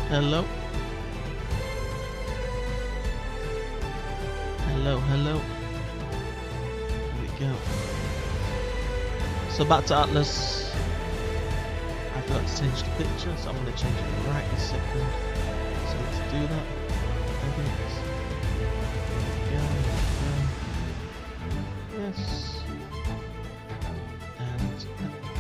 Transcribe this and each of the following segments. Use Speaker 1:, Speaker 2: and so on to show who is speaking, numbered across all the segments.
Speaker 1: Hello. Hello, hello. There we go. So back to Atlas. I forgot to change the picture, so I'm going to change it right this second. So let's do that. Yes. And Atlas.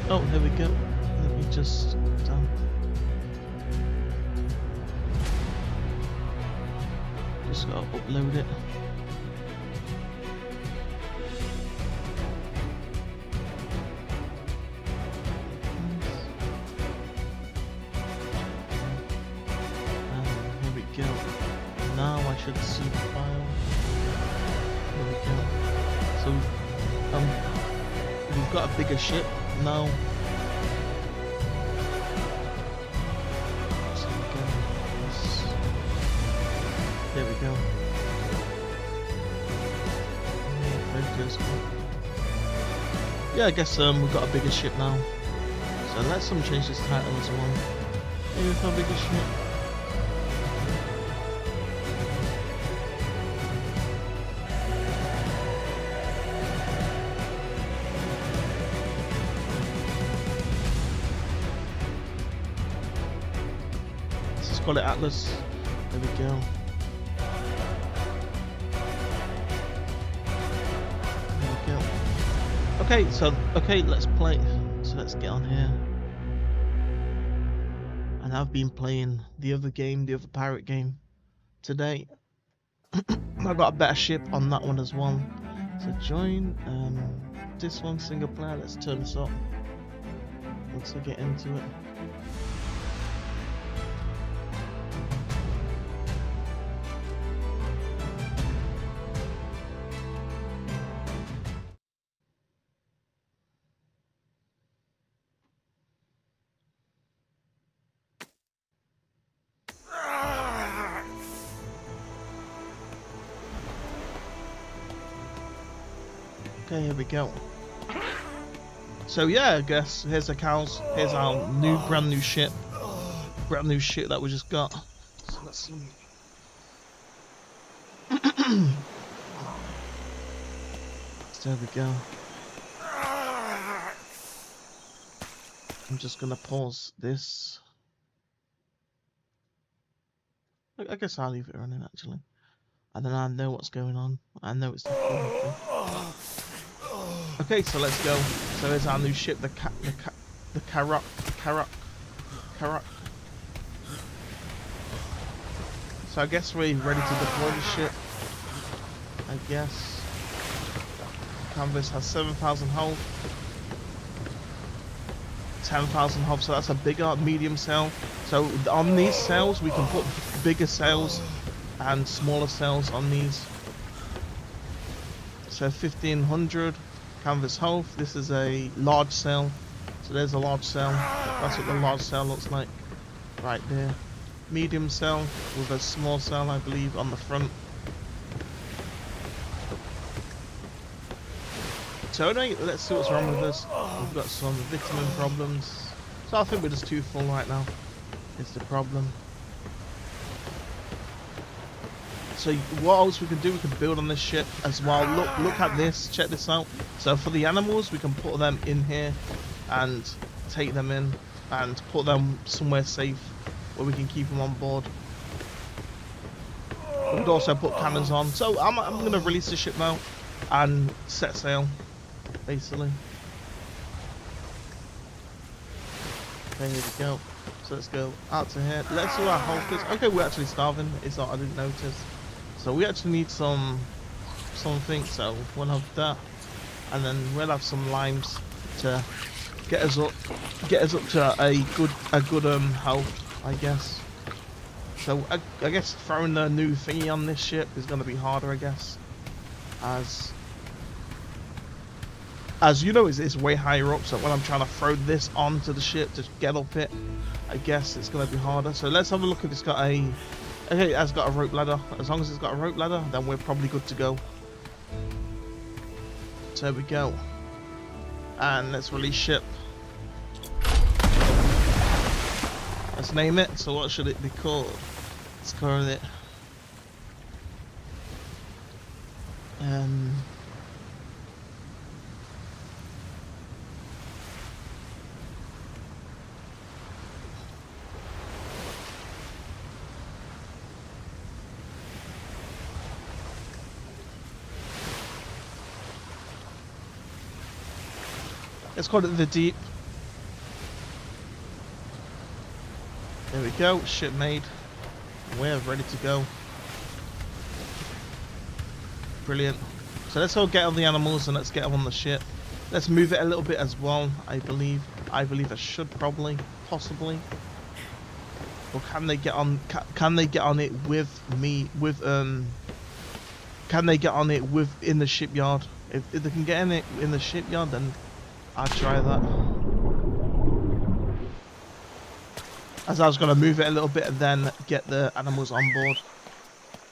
Speaker 1: Oh, here we go. Let me just done. Just gotta upload it. And here we go. Now I should see the file. Here we go. So we've got a bigger ship now. So there we go. Yeah, I guess we've got a bigger ship now. So let's change this title as well. Maybe for a bigger ship. Call it Atlas. There we go. There we go. Okay, let's play. So let's get on here. And I've been playing the other game, the other pirate game today. I got a better ship on that one as well. So join this one, single player. Let's turn this up once we get into it. Okay, here we go. So yeah, I guess here's the cows. Here's our brand new ship that we just got. So let's see. So there we go. I'm just gonna pause this. I guess I'll leave it running actually, and then I know what's going on. I know it's the Okay, so let's go. So here's our new ship, the Karak. So I guess we're ready to deploy the ship. I guess. Canvas has 7,000 hull. 10,000 hull, so that's a bigger medium sail. So on these sails we can put bigger sails and smaller sails on these. So 1,500 canvas hull. This is a large sail. So there's a large sail. That's what the large sail looks like right there. Medium sail with a small sail, I believe, on the front. So anyway, let's see what's wrong with this. We've got some vitamin problems. So I think we're just too full right now. It's the problem. So what else we can do? We can build on this ship as well. Look at this. Check this out. So for the animals, we can put them in here and take them in and put them somewhere safe where we can keep them on board. We could also put cannons on. So I'm going to release the ship now and set sail, basically. Okay, here we go. So let's go out to here. Let's see our health is. Okay, we're actually starving. It's not. I didn't notice. So we actually need something. So we'll have that, and then we'll have some limes to get us up to a good health, I guess. So I guess throwing the new thingy on this ship is going to be harder, I guess, as as you know, it's way higher up. So when I'm trying to throw this onto the ship to get up it, I guess it's gonna be harder. So let's have a look if it's got a. Okay, it has got a rope ladder. As long as it's got a rope ladder, then we're probably good to go. So there we go. And let's release ship. Let's name it. So what should it be called? Let's call it. Let's call it the Deep. There we go, ship made. We're ready to go. Brilliant. So let's go get on the animals and let's get them on the ship. Let's move it a little bit as well, I believe. I should probably, possibly. Or can they get on, can they get on it with me, with, can they get on it with, in the shipyard? If they can get in it in the shipyard, then I'll try that. As I was going to move it a little bit and then get the animals on board.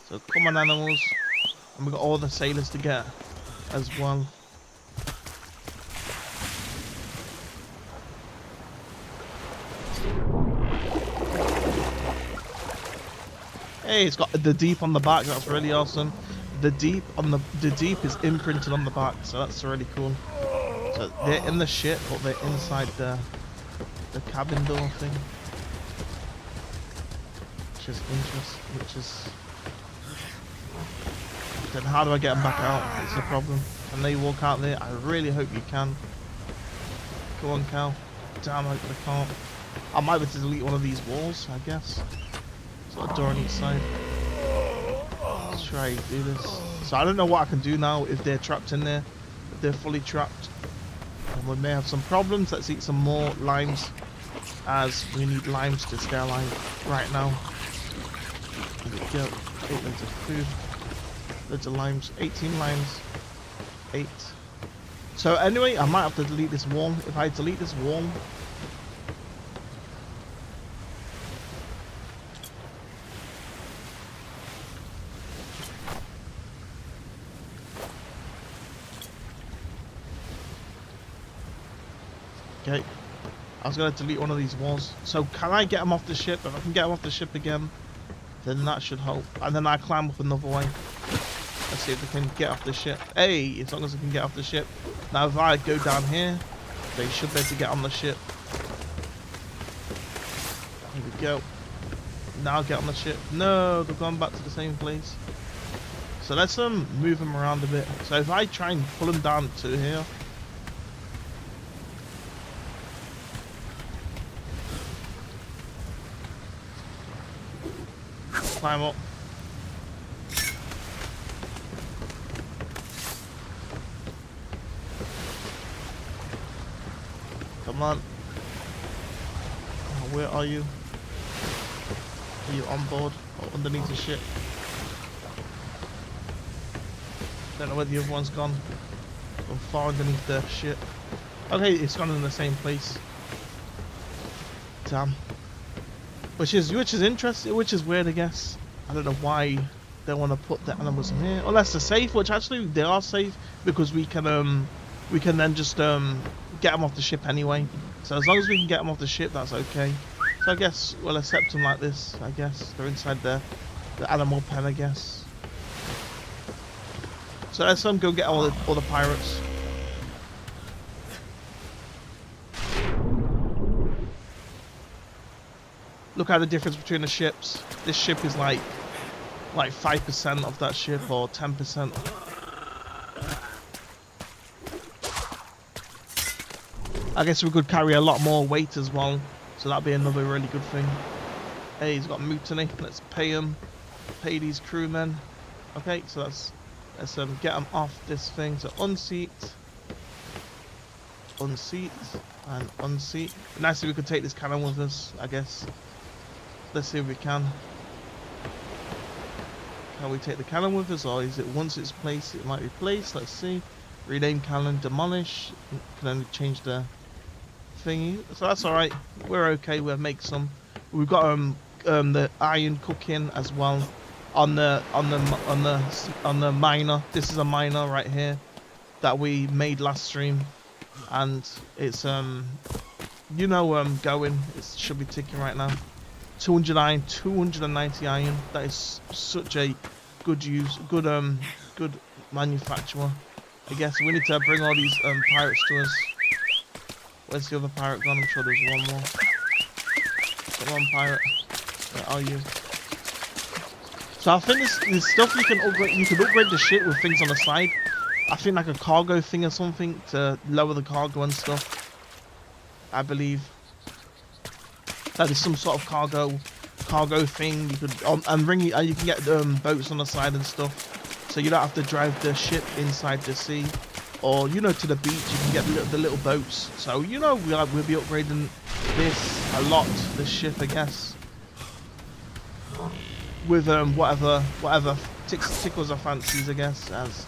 Speaker 1: So come on animals. And we've got all the sailors to get as well. Hey, it's got the Deep on the back. That's really awesome. The Deep is imprinted on the back, so that's really cool. So they're in the ship, but they're inside the cabin door thing, which is interesting. Which is then how do I get them back out? It's the problem. Can they walk out there? I really hope you can. Come on, Cal. Damn, I can't. I might be able to delete one of these walls, I guess. Sort of door on each side. Let's try to do this. So I don't know what I can do now if they're trapped in there. If they're fully trapped. And we may have some problems. Let's eat some more limes, as we need limes to stay alive right now. There we go. 8 loads of food. Loads of limes. 18 limes. 8. So anyway, I might have to delete this wall. If I delete this wall, okay, I was going to delete one of these walls. So can I get them off the ship? If I can get them off the ship again, then that should help. And then I climb up another way. Let's see if they can get off the ship. Hey, as long as they can get off the ship. Now if I go down here, they should be able to get on the ship. Here we go. Now get on the ship. No, they've gone back to the same place. So let's move them around a bit. So if I try and pull them down to here. Climb up. Come on. Oh, where are you? Are you on board or underneath the ship? Don't know where the other one's gone. Gone far underneath the ship. Okay, it's gone in the same place. Damn. Which is interesting, which is weird, I guess. I don't know why they want to put the animals in here. Unless they're safe, which actually they are safe because we can then just get them off the ship anyway. So as long as we can get them off the ship, that's okay. So I guess we'll accept them like this. I guess they're inside the animal pen, I guess. So let's go get all the pirates. Look at the difference between the ships. This ship is like 5% of that ship or 10%. I guess we could carry a lot more weight as well, so that'd be another really good thing. Hey, he's got mutiny. Let's pay him. Pay these crewmen. Okay, so let's get them off this thing. So unseat, and unseat. Nice if we could take this cannon with us, I guess. Let's see if we can. Can we take the cannon with us, or is it once it's placed, it might be placed? Let's see. Rename Callan, demolish. Can only change the thingy, so that's all right. We're okay. We'll make some. We've got the iron cooking as well on the miner. This is a miner right here that we made last stream, and it's going. It should be ticking right now. 200 iron, 290 iron. That is such a good good manufacturer. I guess we need to bring all these pirates to us. Where's the other pirate gone? I'm sure there's one more. Come on, pirate. Where are you? So I think there's stuff you can upgrade. You can upgrade the ship with things on the side. I think like a cargo thing or something to lower the cargo and stuff. I believe that is some sort of cargo thing. You could and you can get boats on the side and stuff. So you don't have to drive the ship inside the sea, or to the beach. You can get the little boats. So we'll be upgrading this a lot. This ship, I guess, with whatever tickles our fancies, I guess. As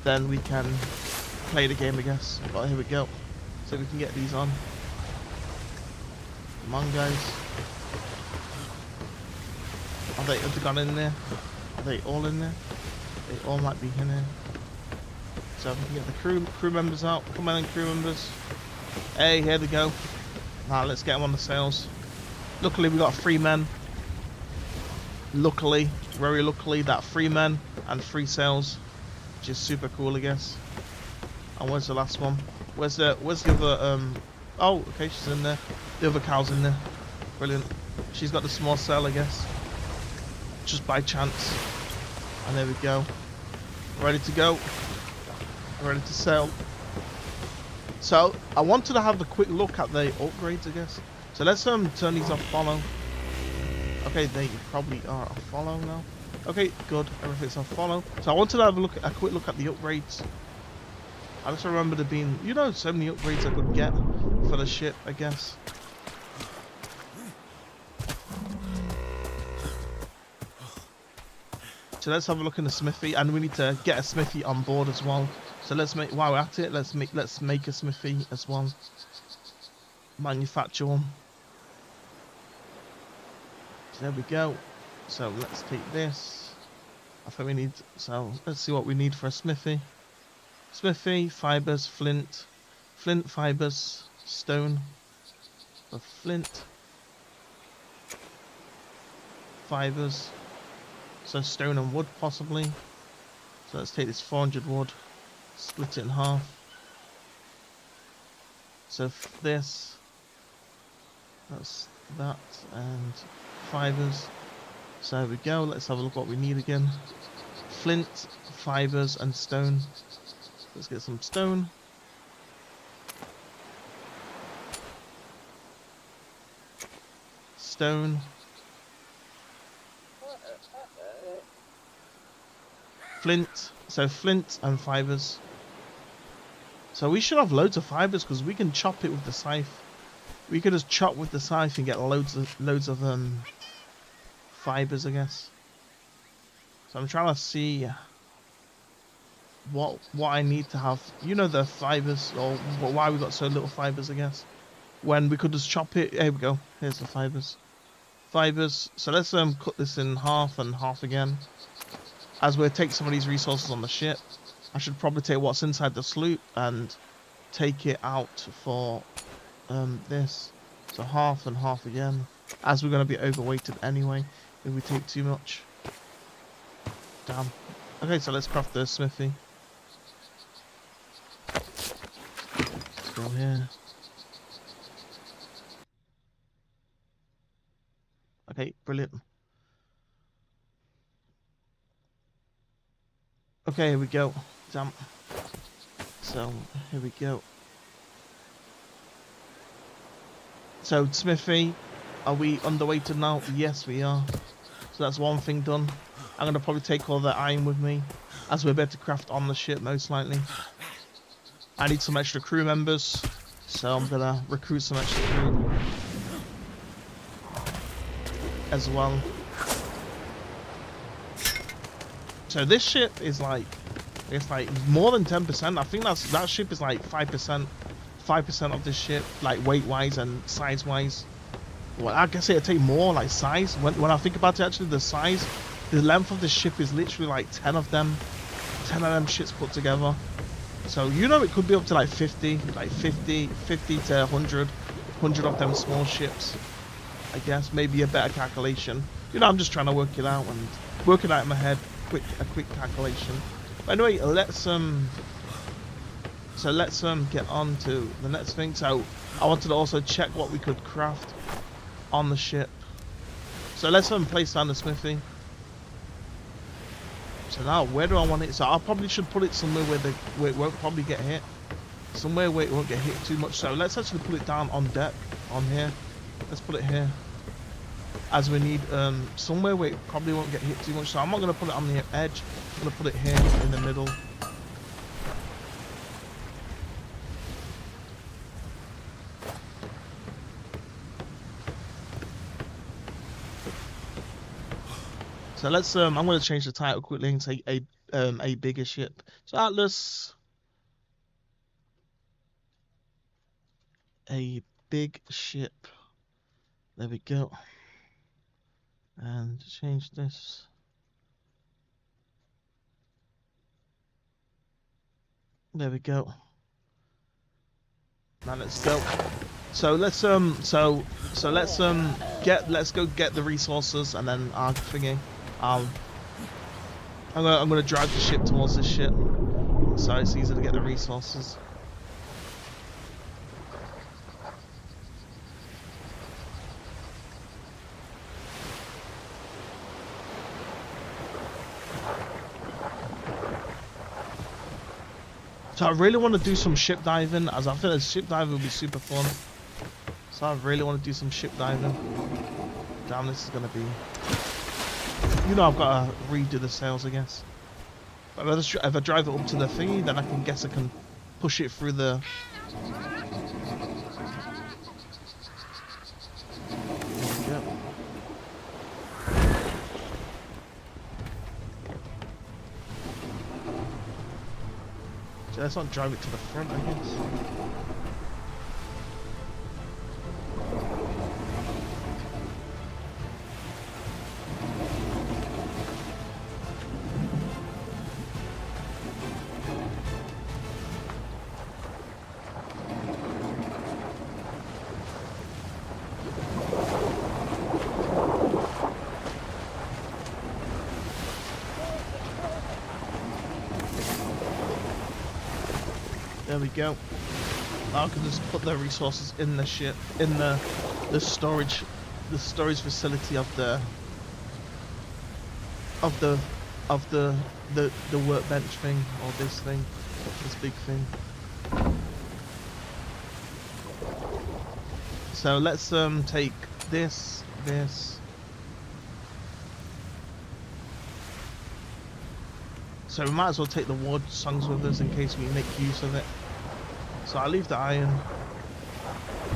Speaker 1: then we can play the game, I guess. But here we go. So we can get these on. Come on, guys. Have they gone in there? Are they all in there? They all might be in here. So if we can get the crew members out. Come on in, crew members. Hey, here they go. Now let's get them on the sails. Luckily we got 3 men. Luckily, very luckily, that 3 men and 3 sails, which is super cool, I guess. And where's the last one? Where's the other? Oh, okay, she's in there. The other cow's in there. Brilliant. She's got the small sail, I guess. Just by chance. And there we go. Ready to go. Ready to sail. So I wanted to have a quick look at the upgrades, I guess. So let's turn these off follow. Okay, they probably are a follow now. Okay, good. Everything's off follow. So I wanted to have a quick look at the upgrades. I just remember there being, so many upgrades I could get for the ship, I guess. So let's have a look in the smithy, and we need to get a smithy on board as well. So let's make, while we're at it, let's make a smithy as well. Manufacture one. So there we go. So let's take this. I think we need, so let's see what we need for a smithy. Smithy, fibers, flint, fibers, stone, the flint, fibers, so stone and wood possibly. So let's take this 400 wood, split it in half. So this, that's that, and fibers. So there we go. Let's have a look what we need again. Flint, fibers, and stone. Let's get some stone. Stone. Flint. So flint and fibers. So we should have loads of fibers because we can chop it with the scythe. We could just chop with the scythe and get loads of fibers, I guess. So I'm trying to see what I need to have, the fibers, or why we got so little fibers, I guess, when we could just chop it. Here we go. Here's the fibers. So let's cut this in half and half again, as we'll take some of these resources on the ship. I should probably take what's inside the sloop and take it out for this. So half and half again, as we're going to be overweighted anyway if we take too much. Damn. Okay, so let's craft the smithy. Let's go here. Okay, brilliant. Okay, here we go. Damn. So, here we go. So, smithy, are we underweighted now? Yes, we are. So that's one thing done. I'm going to probably take all the iron with me, as we're better to craft on the ship, most likely. I need some extra crew members, so I'm going to recruit some extra crew as well. So this ship is like guess like more than 10%. I think that ship is like 5%. 5% of this ship, like weight wise and size wise. Well, I guess it'd take more, like size. When I think about it, actually, the size, the length of the ship is literally like 10 of them. 10 of them ships put together. So, you know, it could be up to like 50 to 100. 100 of them small ships. I guess maybe a better calculation. You know, I'm just trying to work it out and work it out in my head. A quick calculation. But anyway, let's get on to the next thing. So I wanted to also check what we could craft on the ship. So let's place down the smithy. So now where do I want it? So I probably should put it somewhere where it won't probably get hit. Somewhere where it won't get hit too much. So let's actually put it down on deck, on here. Let's put it here. As we need somewhere where it probably won't get hit too much. So I'm not going to put it on the edge. I'm going to put it here in the middle. So let's I'm going to change the title quickly and say a bigger ship. So Atlas, a big ship. There we go. And change this. There we go. Now let's go. So let's let's go get the resources, and then I'm gonna drive the ship towards this ship, so it's easy to get the resources. So I really want to do some ship diving, as I feel like ship diving will be super fun. So I really want to do some ship diving. Damn, this is gonna be. You know, I've got to redo the sails, I guess. But if I drive it up to the thingy, then I can push it through the. There we go. So let's not drive it to the front, I guess. There we go. Now I can just put the resources in the ship, in the storage facility of the workbench thing, or this thing, this big thing. So let's take this. So we might as well take the wood songs with us in case we make use of it. So I'll leave the iron.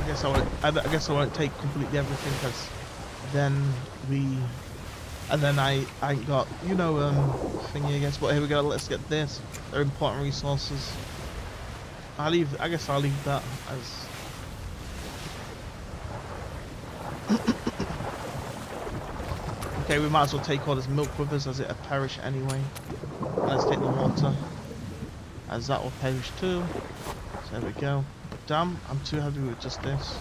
Speaker 1: I guess I won't take completely everything, because then I ain't got, you know, thingy, I guess. But here we go. Let's get this. They're important resources. I guess I'll leave that as. Okay, we might as well take all this milk with us, as it'll perish anyway. Let's take the water, as that will perish too. So there we go. Damn, I'm too heavy with just this.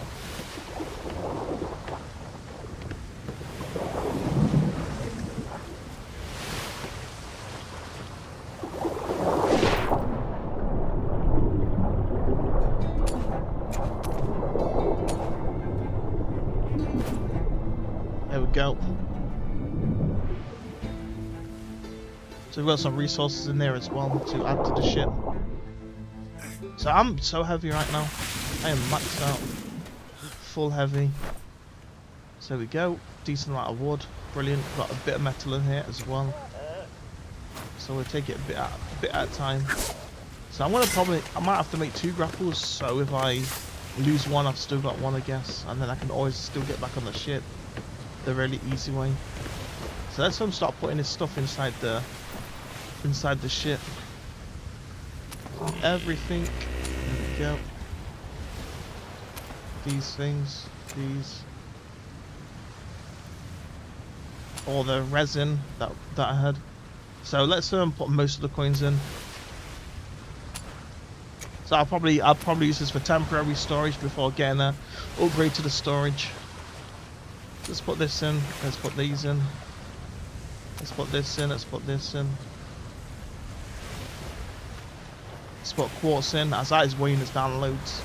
Speaker 1: There we go. So we've got some resources in there as well to add to the ship. So I'm so heavy right now. I am maxed out. Full heavy. So there we go. Decent amount of wood. Brilliant. Got a bit of metal in here as well. So we'll take it a bit at a time. So I might have to make 2 grapples. So if I lose one, I've still got one, I guess. And then I can always still get back on the ship the really easy way. So let's start putting this stuff inside the ship. everything. There we go. These things, these. Or the resin that I had. So let's put most of the coins in. So I'll probably use this for temporary storage before getting a upgrade to the storage. Let's put this in. Let's put these in. Let's put this in. Let's put this in. Let's put quartz in, as that is weighing us down loads.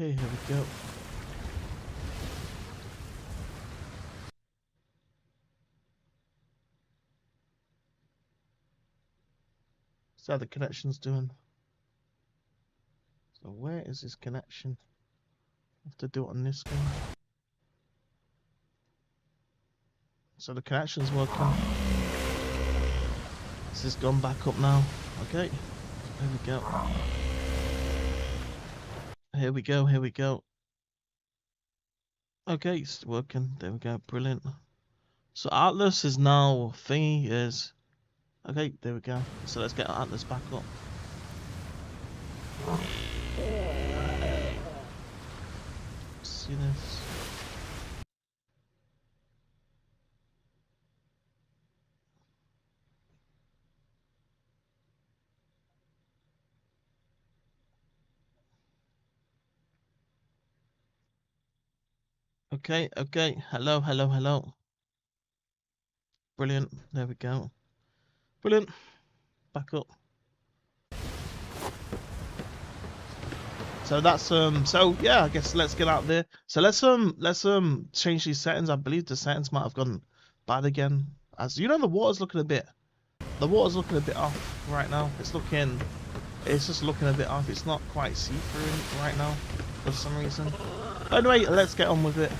Speaker 1: Okay, here we go. So how the connection's doing. So where is this connection? I have to do it on this one. So the connection's working. This has gone back up now. Okay, here we go. Here we go, here we go. Okay, it's working. There we go, brilliant. So Atlas is now thingy is. Okay, there we go. So let's get Atlas back up. See this? Okay, okay. Hello, hello, hello. Brilliant. There we go. Brilliant. Back up. So that's so yeah, I guess let's get out there. So let's change these settings. I believe the settings might have gone bad again. As you know, the water's looking a bit off right now. It's just looking a bit off. It's not quite see-through right now for some reason. But anyway, let's get on with it.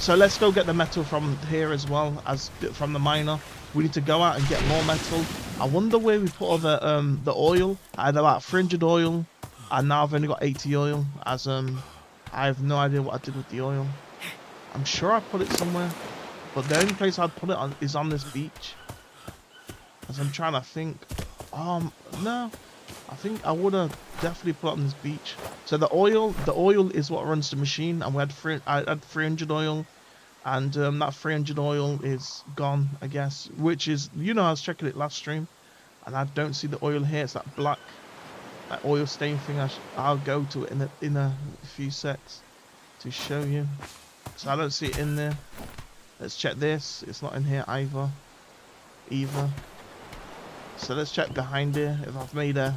Speaker 1: So let's go get the metal from here as well as from the miner. We need to go out and get more metal. I wonder where we put all the oil. I had about 300 oil, and now I've only got 80 oil. As I have no idea what I did with the oil. I'm sure I put it somewhere, but the only place I'd put it on is on this beach. As I'm trying to think. No, I think I would have definitely put it on this beach. So the oil is what runs the machine, and I had 300 oil, and that 300 oil is gone, I guess. Which is, you know, I was checking it last stream, and I don't see the oil here. It's that black, that oil stain thing. I'll go to it in a few secs to show you. So I don't see it in there. Let's check this. It's not in here either. So let's check behind here if I've made a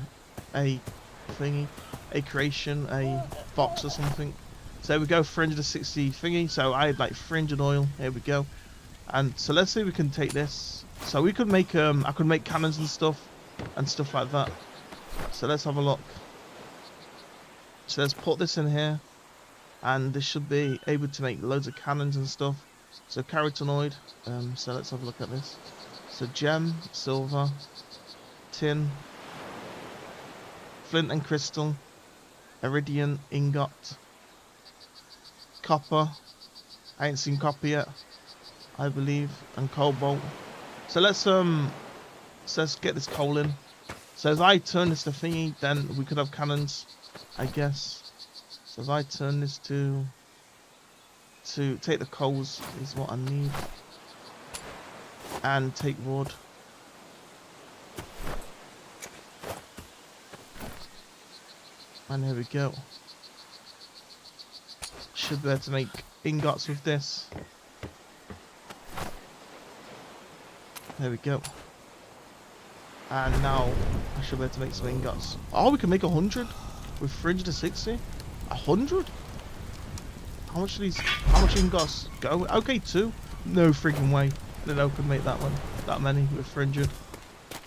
Speaker 1: thingy, a creation, a box or something. So there we go, 360 thingy. So I had like 300 oil. Here we go. And so let's see if we can take this. So we could make I could make cannons and stuff like that. So let's have a look. So let's put this in here, and this should be able to make loads of cannons and stuff. So carotenoid. So let's have a look at this. So gem, silver, tin, flint and crystal, iridium, ingot, copper. I ain't seen copper yet, I believe, and cobalt. So let's get this coal in. So as I turn this to thingy, then we could have cannons, I guess. So as I turn this to take the coals is what I need, and take wood. And here we go. Should be able to make ingots with this. There we go. And now I should be able to make some ingots. Oh, we can make 100 with 360. 100? How much ingots go? Okay, 2. No freaking way. That I could make that many with 300.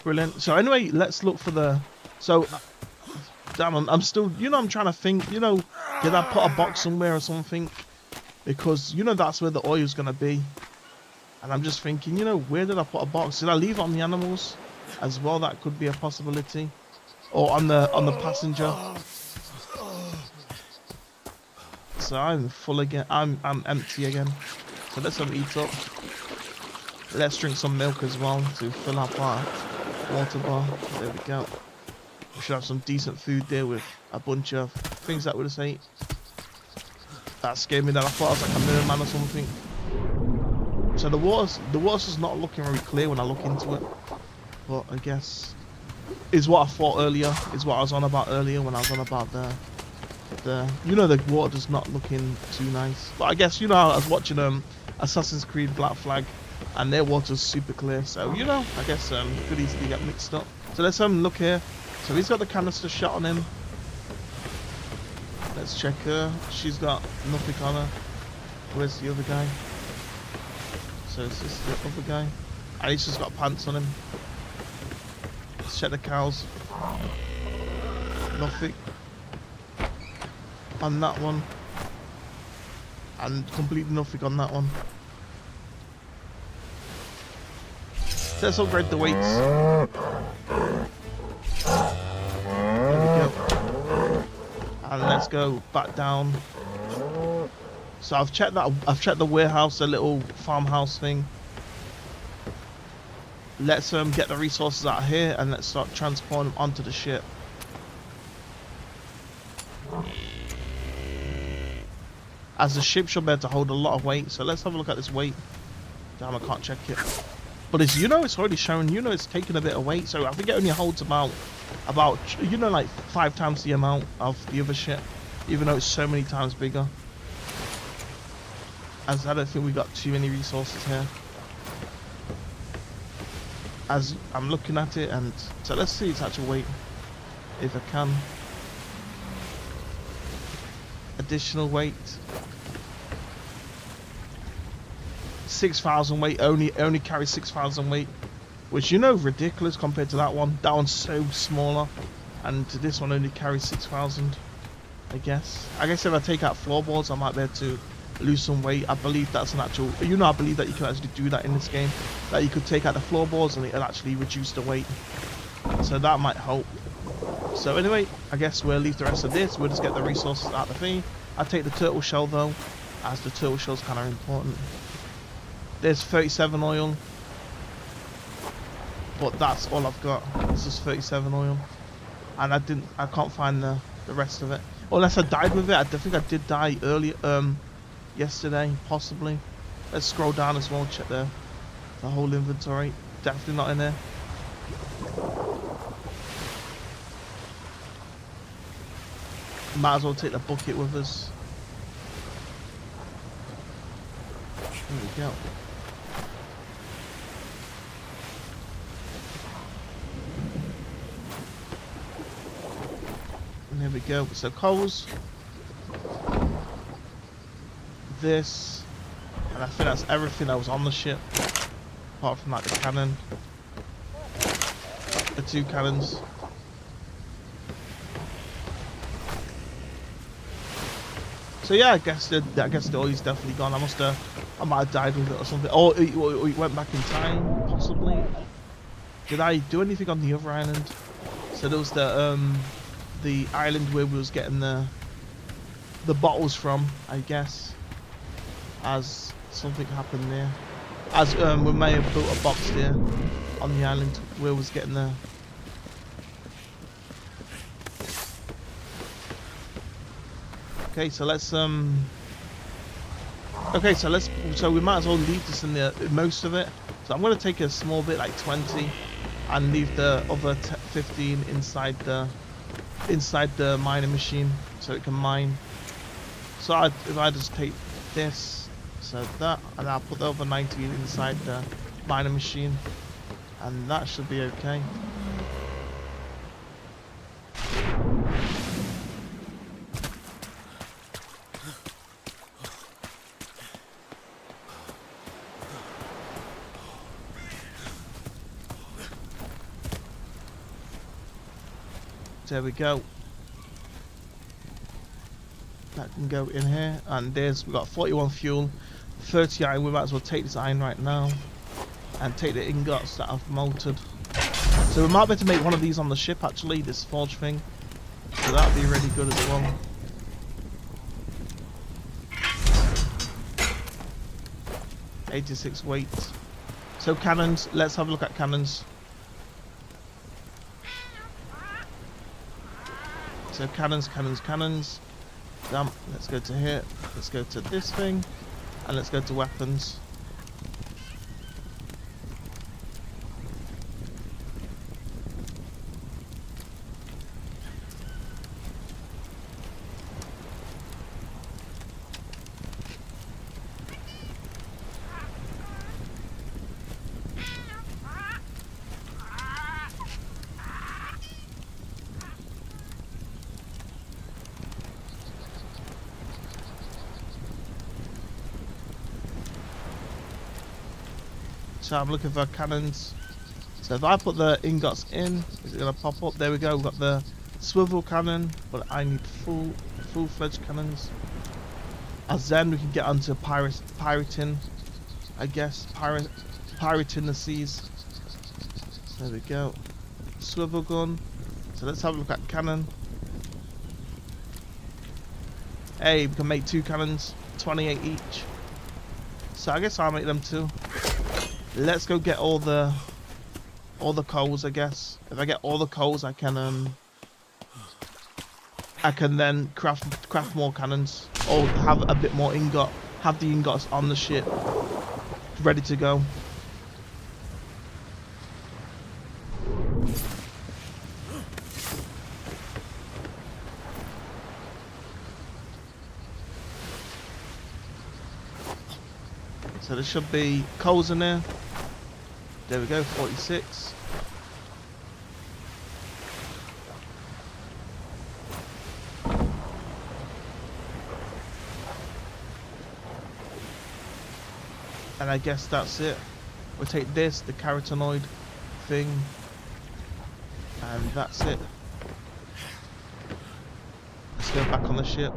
Speaker 1: Brilliant. So anyway, let's look for the. So, damn, I'm still. You know, I'm trying to think. You know, did I put a box somewhere or something? because you know that's where the oil's gonna be. And I'm just thinking, you know, where did I put a box? Did I leave it on the animals as well? That could be a possibility, or on the passenger. So I'm full again. I'm empty again. So let's have eat up. Let's drink some milk as well to fill up our water bar. There we go. We should have some decent food there with a bunch of things that would have ate. That scared me. That I thought I was like a mirror man or something. So the water's just not looking very clear when I look into it. But I guess is what I thought earlier. Is what I was on about earlier when I was on about the you know, the water is not looking too nice. But I guess, you know, I was watching Assassin's Creed Black Flag, and their water's super clear. So, you know, I guess could easily get mixed up. So let's look here. So he's got the canister shot on him. Let's check her. She's got nothing on her. Where's the other guy? So is this the other guy? And he's just got pants on him. Let's check the cows. Nothing on that one. And completely nothing on that one. Let's upgrade the weights. There we go. And let's go back down. So I've checked the warehouse, the little farmhouse thing. Let's get the resources out of here and let's start transporting them onto the ship. As the ship should be able to hold a lot of weight, so let's have a look at this weight. Damn, I can't check it. But it's, you know, it's already showing, you know, it's taking a bit of weight. So I think it only holds about, you know, like 5 times the amount of the other ship, even though it's so many times bigger. As I don't think we got too many resources here. As I'm looking at it, and so let's see its actual weight, if I can. Additional weight. 6,000 weight, only carries 6,000 weight, which, you know, ridiculous compared to that one. That one's so smaller, and this one only carries 6,000. I guess if I take out floorboards, I might be able to lose some weight. I believe that's an actual, you know, I believe that you can actually do that in this game, that you could take out the floorboards and it'll actually reduce the weight. So that might help. So anyway, I guess we'll leave the rest of this. We'll just get the resources out of the thing. I'll take the turtle shell though, as the turtle shell's kind of important. There's 37 oil, but that's all I've got. It's just 37 oil, and I can't find the rest of it. Unless I died with it. I think I did die earlier, yesterday, possibly. Let's scroll down as well, check the whole inventory. Definitely not in there. Might as well take the bucket with us. There we go. And there we go. So coals. This. And I think that's everything that was on the ship. Apart from like the cannon. The 2 cannons. So yeah, I guess the oil's definitely gone. I might have died with it or something. Or it went back in time, possibly. Did I do anything on the other island? So there was the island where we was getting the bottles from, I guess. As something happened there. As we may have built a box there on the island where we was getting the. Okay, so let's okay, so we might as well leave this in the most of it. So I'm gonna take a small bit, like 20, and leave the other 15 inside the mining machine, so it can mine. So if I just take this, so that, and I'll put the other 19 inside the mining machine, and that should be okay. There we go. That can go in here, and we've got 41 fuel, 30 iron. We might as well take this iron right now and take the ingots that I've melted. So we might be able to make one of these on the ship actually, this forge thing. So that'd be really good as well. $86 weight. So cannons, let's have a look at cannons. So cannons. Damn, let's go to here. Let's go to this thing. And let's go to weapons. So I'm looking for cannons. So if I put the ingots in, is it gonna pop up? There we go. We've got the swivel cannon, but I need full-fledged cannons. As then we can get onto pirating, I guess. Pirating the seas. There we go. Swivel gun. So let's have a look at cannon. Hey, we can make 2 cannons, 28 each. So I guess I'll make them 2. Let's go get all the coals, I guess. If I get all the coals, I can then craft more cannons, or have a bit more ingot. Have the ingots on the ship, ready to go. So there should be coals in there. There we go, 46. And I guess that's it. We'll take this, the carotenoid thing, and that's it. Let's go back on the ship.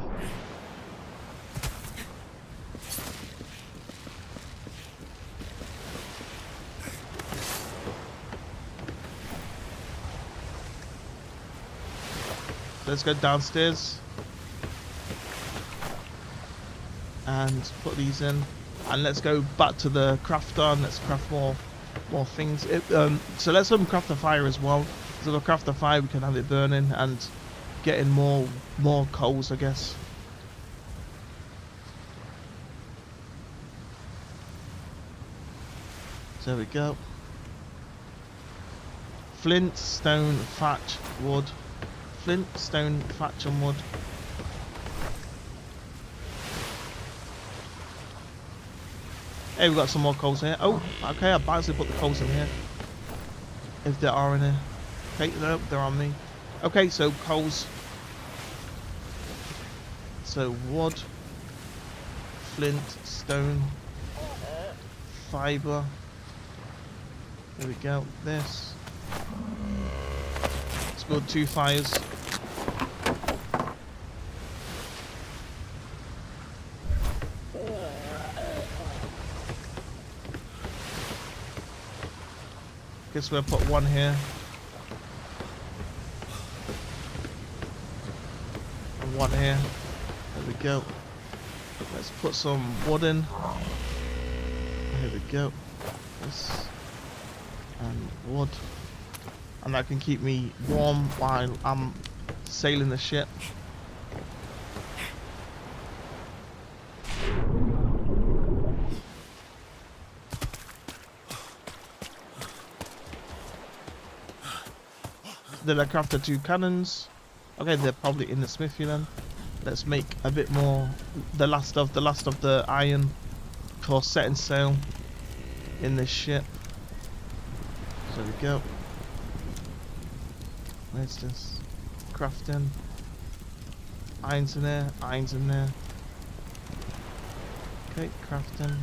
Speaker 1: Let's go downstairs and put these in, and let's go back to the crafter and let's craft more things. So let's craft the fire as well. So if we craft the fire, we can have it burning and getting more coals, I guess. So there we go. Flint, stone, thatch, wood. Flint, stone, thatch and wood. Hey, we've got some more coals here. Oh, okay, I've actually put the coals in here. If there are in here. Okay, no, they're on me. Okay, so coals. So wood, flint, stone, fibre. There we go, this. Let's build 2 fires. Guess we'll put 1 here. And 1 here. There we go. Let's put some wood in. Here we go. This. And wood. And that can keep me warm while I'm sailing the ship. Then I crafted 2 cannons. Okay, they're probably in the smithy then. Let's make a bit more. The last of the iron for setting sail in this ship. So there we go. Where's this? Crafting. Irons in there. Irons in there. Okay, crafting.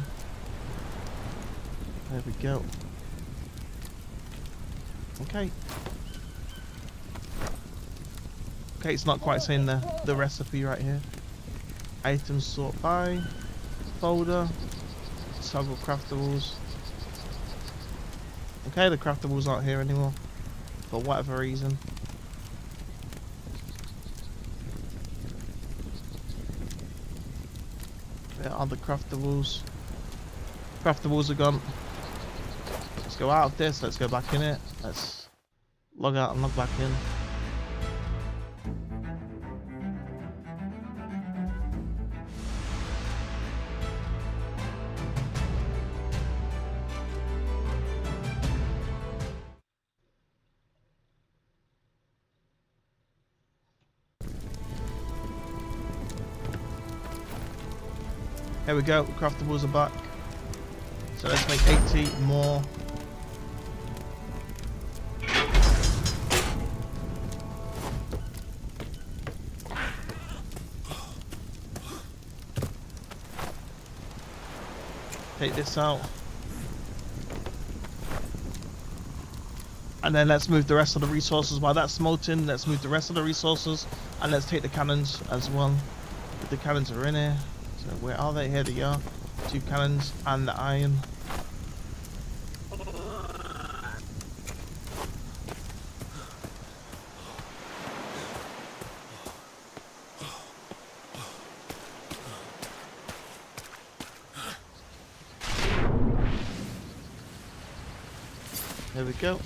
Speaker 1: There we go. Okay. Okay, it's not quite saying the recipe right here. Items sort by folder. Several craftables. Okay, the craftables aren't here anymore for whatever reason. Where are the craftables? Craftables are gone. Let's go out of this. Let's go back in it. Let's log out and log back in. Here we go, craftables are back. So let's make 80 more. Take this out. And then let's move the rest of the resources. While that's smelting, let's move the rest of the resources. And let's take the cannons as well. The cannons are in here. So where are they? Here they are. 2 cannons and the iron. There we go.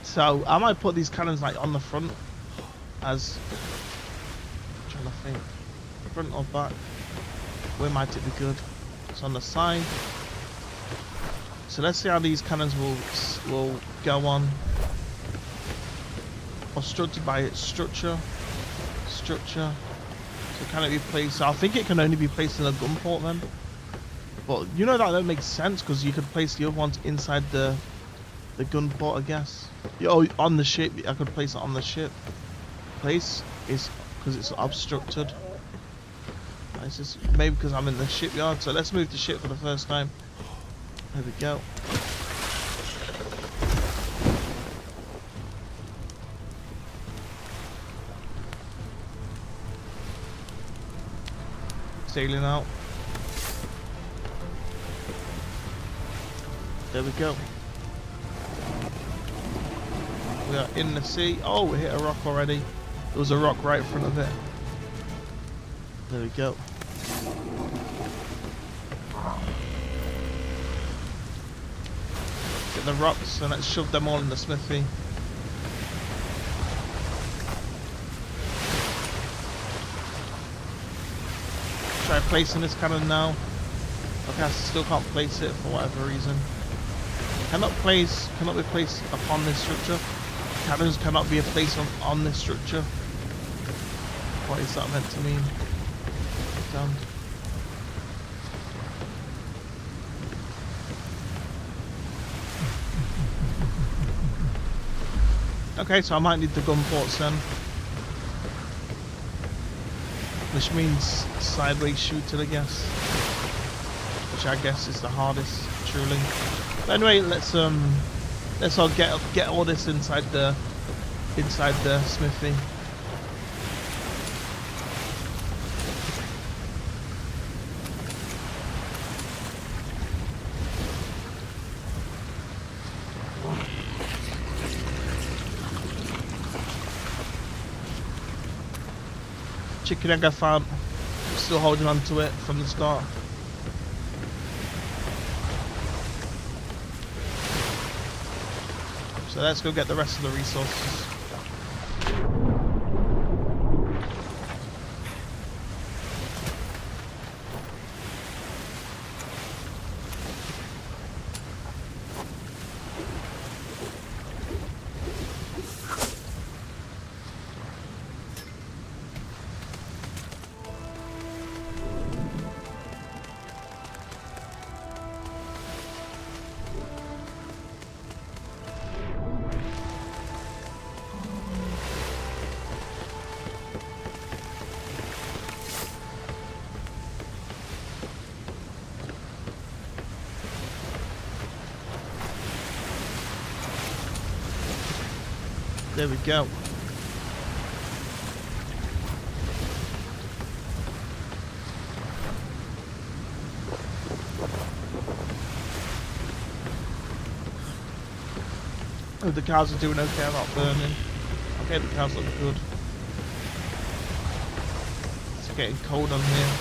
Speaker 1: So I might put these cannons like on the front as I'm trying to think. Front or back? Where might it be good? It's on the side. So let's see how these cannons will go on. Obstructed by its structure. Structure. So can it be placed? So I think it can only be placed in a gun port then. But you know that makes sense because you could place the other ones inside the gun port, I guess. Oh, on the ship. I could place it on the ship. Place is because it's obstructed. It's just maybe because I'm in the shipyard. So let's move the ship for the first time. There we go. Sailing out. There we go. We are in the sea. Oh, we hit a rock already. There was a rock right in front of it. There we go. Get the rocks and let's shove them all in the smithy. Try placing this cannon now. Okay, I still can't place it for whatever reason. Cannot be placed upon this structure. Cannons cannot be placed on this structure. What is that meant to mean? Damn. Okay, so I might need the gun ports then. Which means sideways shooting, I guess. Which I guess is the hardest, truly. But anyway, let's all get all this inside the smithy. Chicken egg I found. Still holding on to it from the start. So let's go get the rest of the resources. There we go. Oh, the cars are doing okay, not burning. Okay, the cars look good. It's getting cold on here.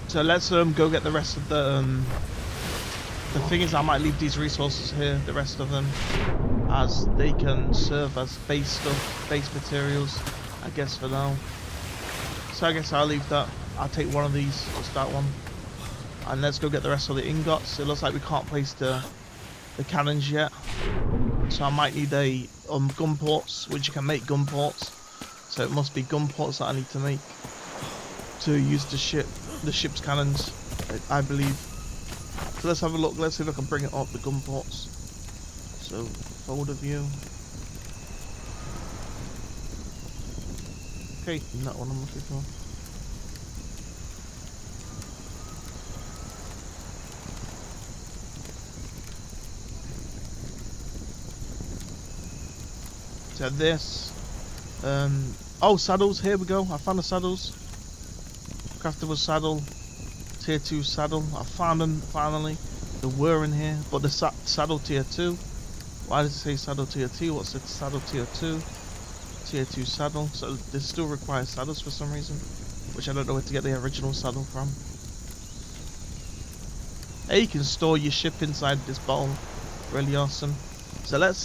Speaker 1: So let's go get the rest of the thing is I might leave these resources here, the rest of them, as they can serve as base stuff, base materials, I guess for now. So I guess I'll leave that. I'll take one of these, just that one. And let's go get the rest of the ingots. It looks like we can't place the cannons yet. So I might need a gun ports, which you can make gun ports. So it must be gun ports that I need to make to use the ship's cannons, I believe. So let's have a look. Let's see if I can bring it up, the gun ports. So folder view. Okay, not what I'm looking for. So this. Oh, saddles. Here we go. I found the saddles. Craftable saddle, tier 2 saddle. I found them finally. They were in here, but the saddle tier 2. Why does it say saddle tier 2? What's it? Saddle tier 2? Tier 2 saddle. So this still requires saddles for some reason, which I don't know where to get the original saddle from. Hey, you can store your ship inside this bottle. Really awesome. So let's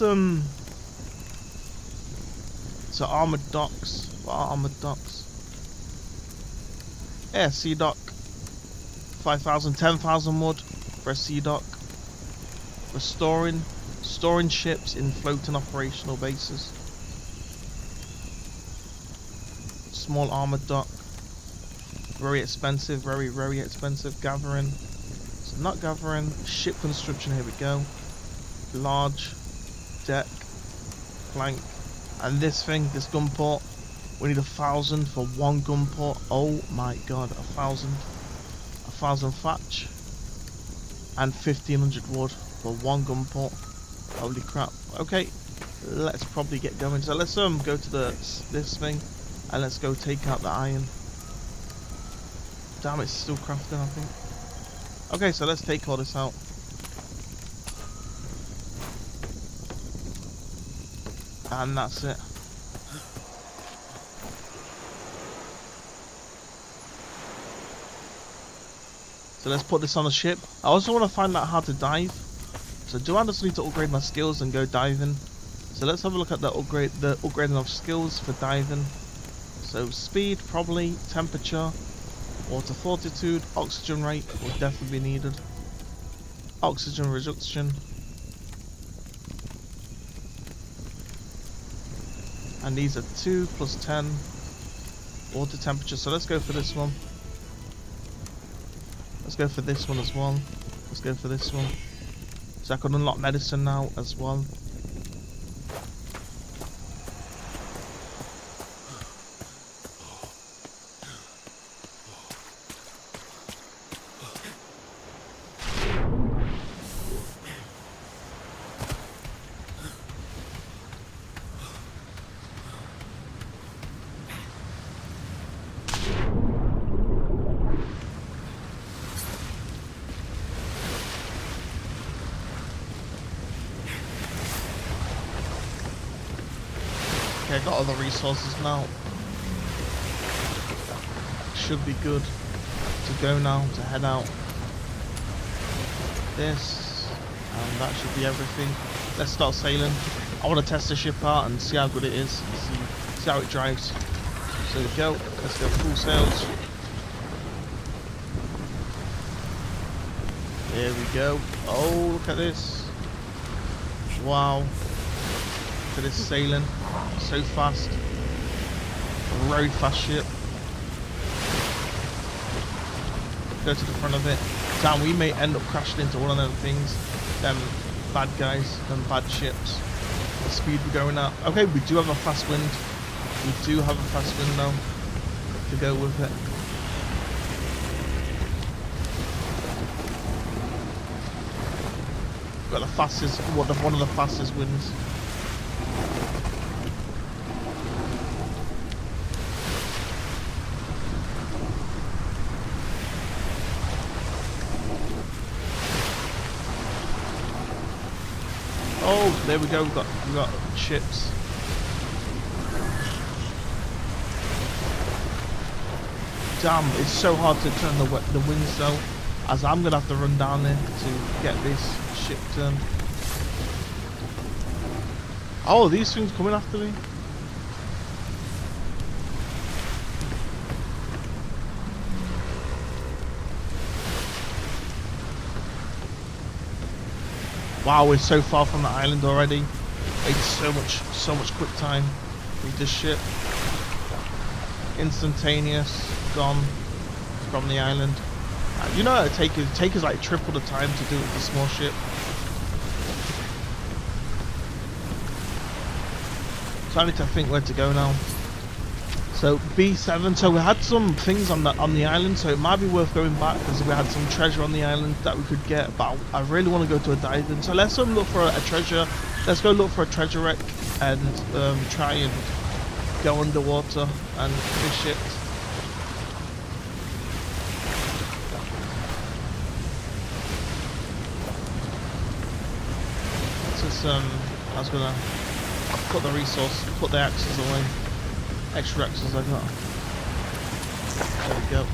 Speaker 1: So armored docks. What are armored docks? Yeah, sea dock. 5,000, 10,000 wood for a sea dock. For storing ships in floating operational bases. Small armored dock. Very expensive, very expensive. Gathering. So not gathering. Ship construction, here we go. Large deck. Plank. And this thing, this gun port. We need 1,000 for one gun port. Oh my god, 1,000. 1,000 thatch. And 1,500 wood for one gun port. Holy crap. Okay, let's probably get going. So let's go to this thing and let's go take out the iron. Damn, it's still crafting, I think. Okay, so let's take all this out. And that's it. So let's put this on the ship. I also want to find out how to dive. So do I just need to upgrade my skills and go diving? So let's have a look at the upgrading of skills for diving. So speed, probably, temperature, water fortitude, oxygen rate will definitely be needed. Oxygen reduction. And these are 2 plus 10. Water temperature. So let's go for this one. Let's go for this one as well. Let's go for this one. So I can unlock medicine now as well. Okay, I got all the resources now. Should be good to go now, to head out. This, and that should be everything. Let's start sailing. I want to test the ship out and see how good it is, and see how it drives. So we go, let's go full sails. There we go. Oh, look at this. Wow. Look at this sailing. So fast. A very fast ship. go to the front of it. Damn, we may end up crashing into one of them things. Them bad guys, them bad ships. The speed we're going at. Okay, we do have a fast wind. We do have a fast wind now to go with it. Got the fastest, one of the fastest winds. Oh, there we go. We got ships. Damn, it's so hard to turn the winds though, as I'm gonna have to run down there to get this ship turned. Oh, these things coming after me. Wow, we're so far from the island already. It's so much quick time with this ship. Instantaneous, gone from the island. You know, it'd take us like triple the time to do it with the small ship. So I need to think where to go now. So B7. So we had some things on the island, so it might be worth going back because we had some treasure on the island that we could get. But I really want to go to a dive-in. So let's look for a treasure. Let's go look for a treasure wreck and try and go underwater and fish it. Just I was gonna put the resource, put the axes away. Extra axes I got. There we go.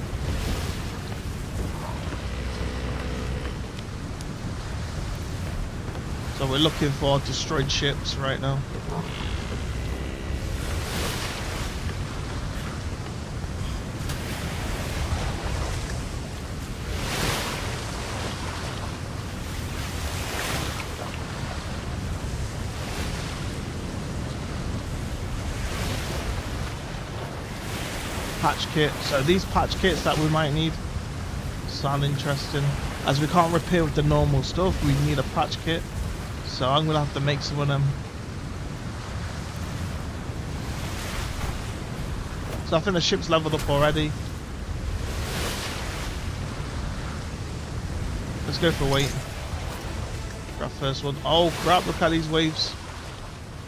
Speaker 1: So we're looking for destroyed ships right now. Patch kit. So these patch kits that we might need sound interesting. As we can't repair with the normal stuff, we need a patch kit. So I'm gonna have to make some of them. So I think the ship's leveled up already. Let's go for a wait. Grab first one. Oh crap, look at these waves.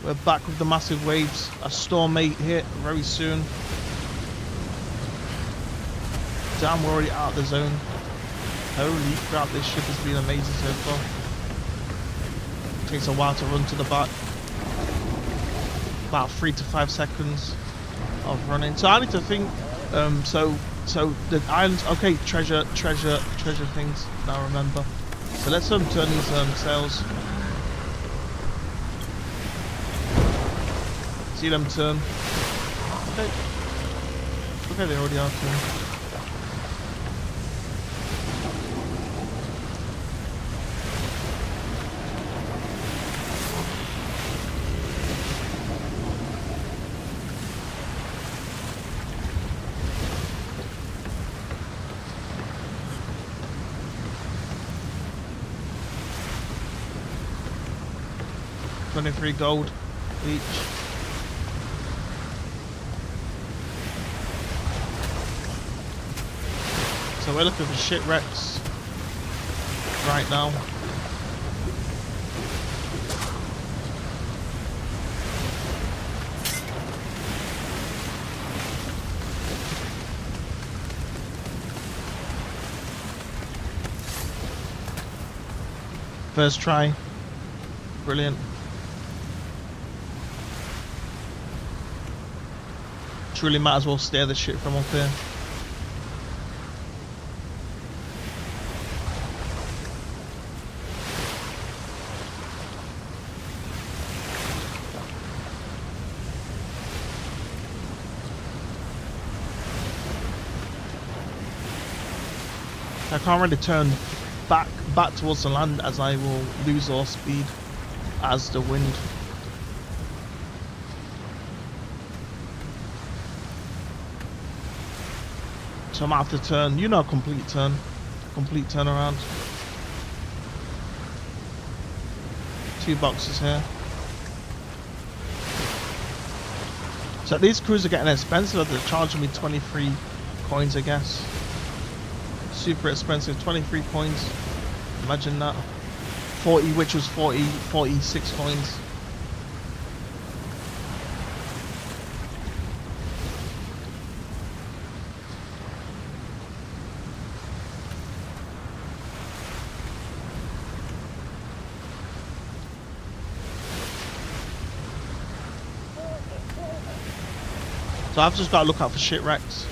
Speaker 1: We're back with the massive waves. A storm may hit very soon. Damn, we're already out of the zone. Holy crap, this ship has been amazing so far. Takes a while to run to the back. About 3 to 5 seconds of running. So I need to think, so the islands, okay, treasure things, now remember. So let's turn these sails. See them turn. Okay. Okay, they already are turned. $23 gold each. So we're looking for shipwrecks right now. First try. Brilliant. Truly might as well steer the ship from up here. I can't really turn back towards the land as I will lose all speed as the wind. So I might have to turn, you know, a complete turn. Complete turnaround. 2 boxes here. So these crews are getting expensive. They're charging me 23 coins, I guess. Super expensive, 23 coins. Imagine that. 40, which was 46 coins. So I've just got to look out for shipwrecks.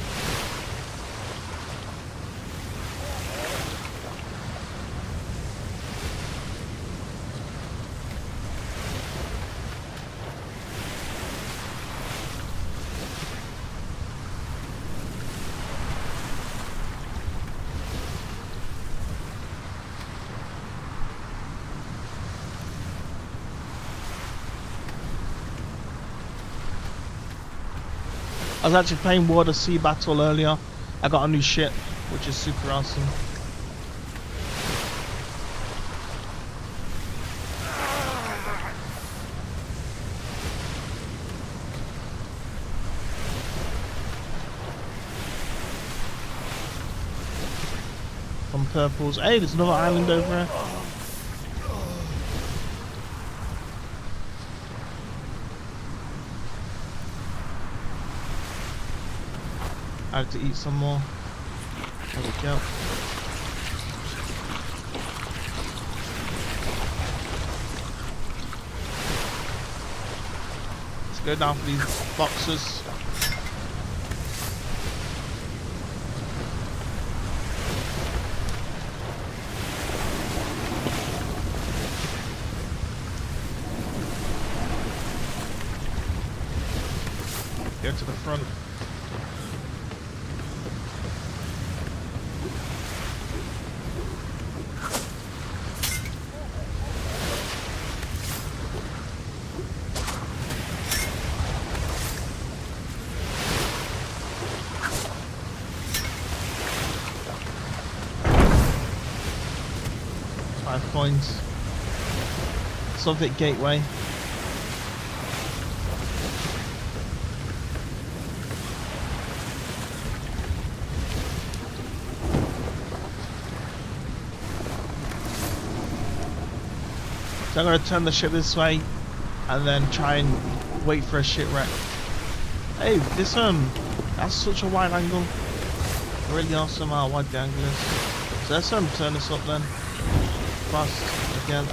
Speaker 1: I was actually playing Water Sea Battle earlier. I got a new ship, which is super awesome. Some purples. Hey, there's another island over here. I have to eat some more. There we go. Let's go down for these boxes. Go to the front. Coins. Soviet Gateway. So I'm going to turn the ship this way and then try and wait for a shipwreck. Hey, this that's such a wide angle. Really awesome how wide the angle is. So let's turn this up then. Fast again.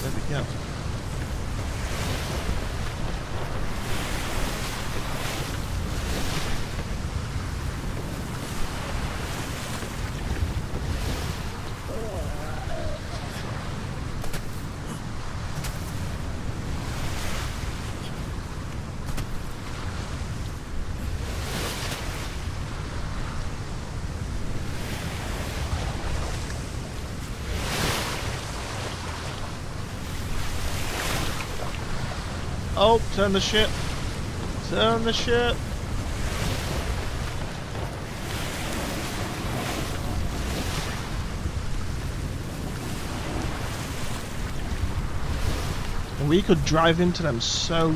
Speaker 1: There we go. Oh, turn the ship. Turn the ship. And we could drive into them so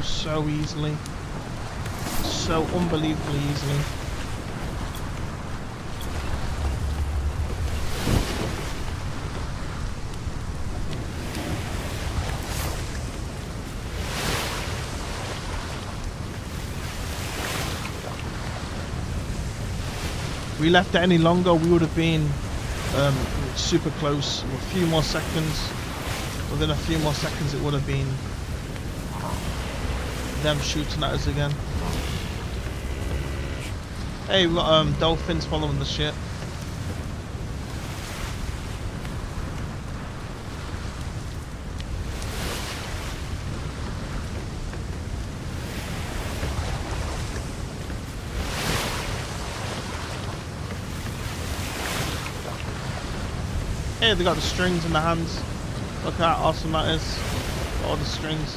Speaker 1: easily. So unbelievably easily. If we left it any longer, we would have been super close. A few more seconds. Within a few more seconds, it would have been them shooting at us again. Hey, we've got dolphins following the ship. Hey, they got the strings in the hands. Look how awesome that is. All the strings.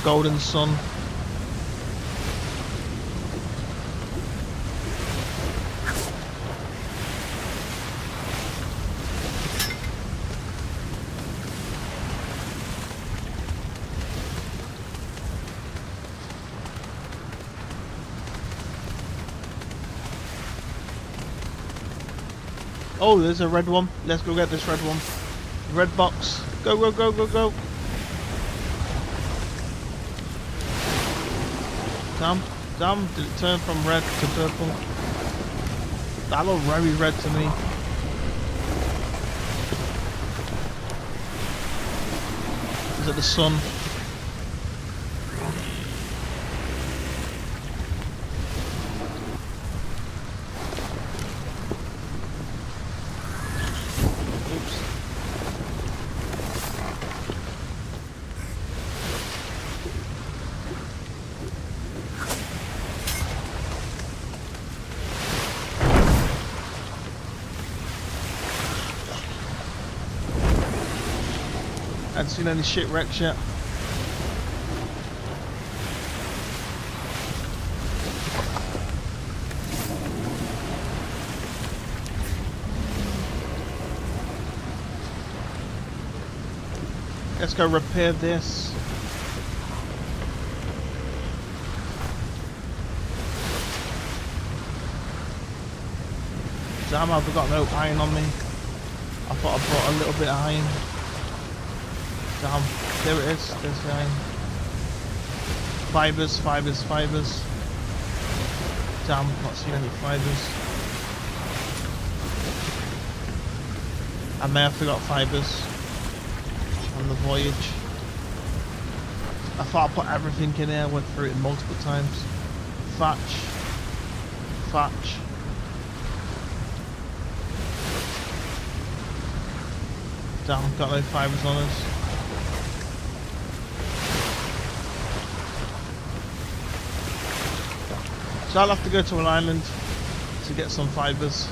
Speaker 1: golden sun. Oh, there's a red one. Let's go get this red one. Red box. Go, go, go, go, go. Damn, damn. Did it turn from red to purple? That looked very red to me. Is it the sun? I haven't seen any shipwrecks yet. Let's go repair this. Damn, I've got no iron on me. I thought I brought a little bit of iron. Damn, there it is. There's the iron. Fibers, fibers, fibers. Damn, not seen any fibers. I may have forgot fibers on the voyage. I thought I put everything in here, went through it multiple times. Thatch. Thatch. Damn, got no fibers on us. So I'll have to go to an island to get some fibers.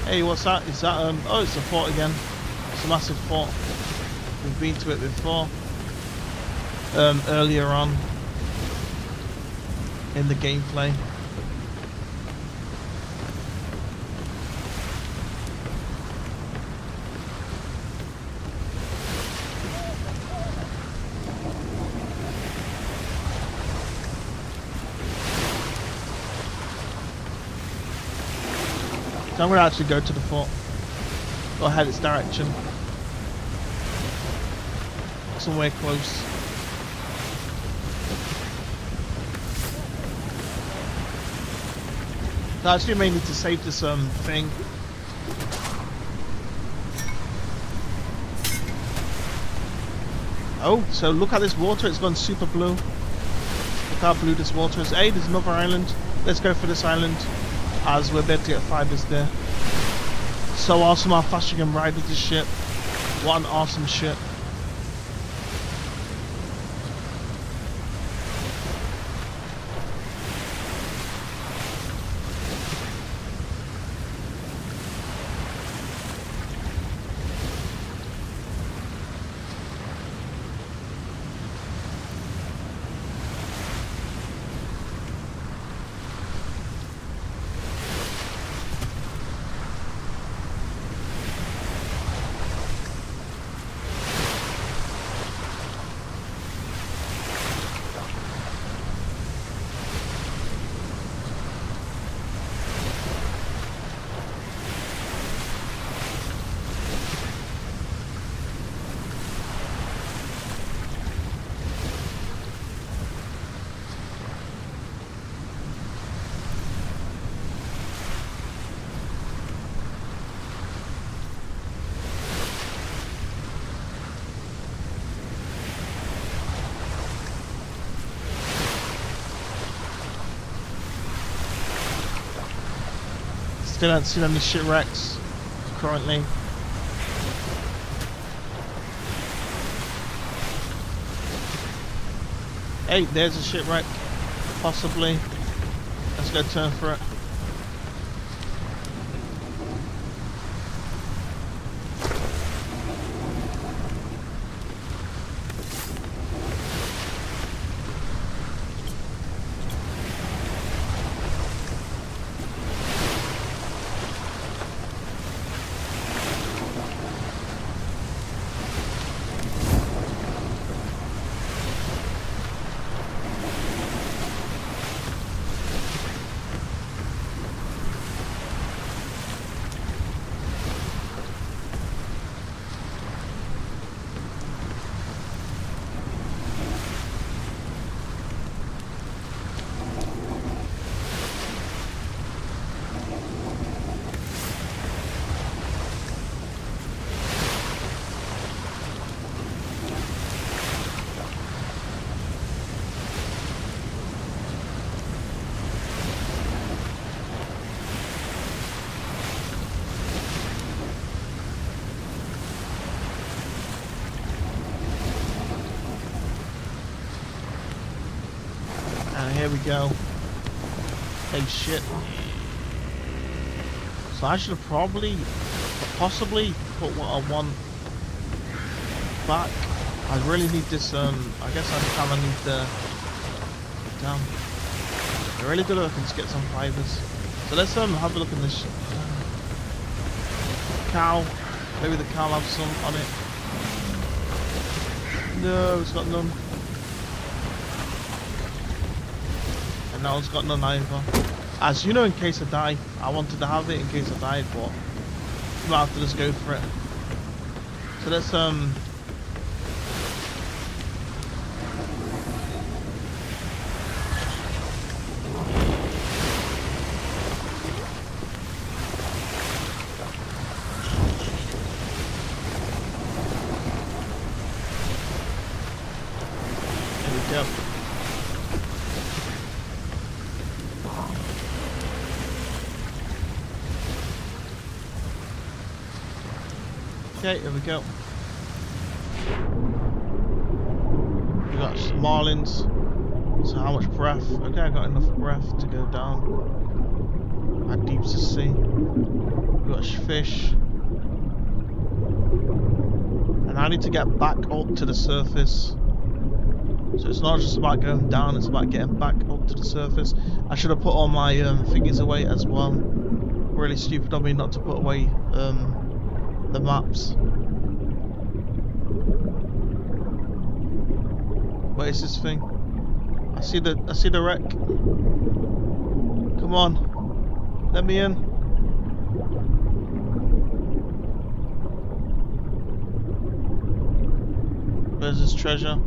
Speaker 1: Hey, what's that? Is that oh, it's a fort again. It's a massive fort. We've been to it before. Earlier on in the gameplay. So I'm going to actually go to the fort, or head its direction, somewhere close. I actually may need to save this thing. Oh, so look at this water, it's gone super blue. Look how blue this water is. Hey, there's another island. Let's go for this island, as we're able to get fibers there. So awesome how fast you can ride with this ship. What an awesome ship. Still haven't seen any shipwrecks currently. Hey, there's a shipwreck, possibly. Let's go turn for it. There we go. Hey, shit. So I should have possibly put what I want back. I really need this, I guess I kind of need the... Damn. I really do look to get some fibers. So let's have a look at this cow. Maybe the cow will have some on it. No, it's got none. And that one's got none either. As you know, in case I die, I wanted to have it in case I died, but I'm gonna have to just go for it. So let's there we go. Okay, here we go. We got some marlins. So how much breath? Okay, I got enough breath to go down. How deep's the sea? We got fish. And I need to get back up to the surface. So it's not just about going down, it's about getting back up to the surface. I should have put all my thingies away as well. Really stupid of me not to put away the maps. What is this thing? I see the wreck. Come on. Let me in. Where's this treasure?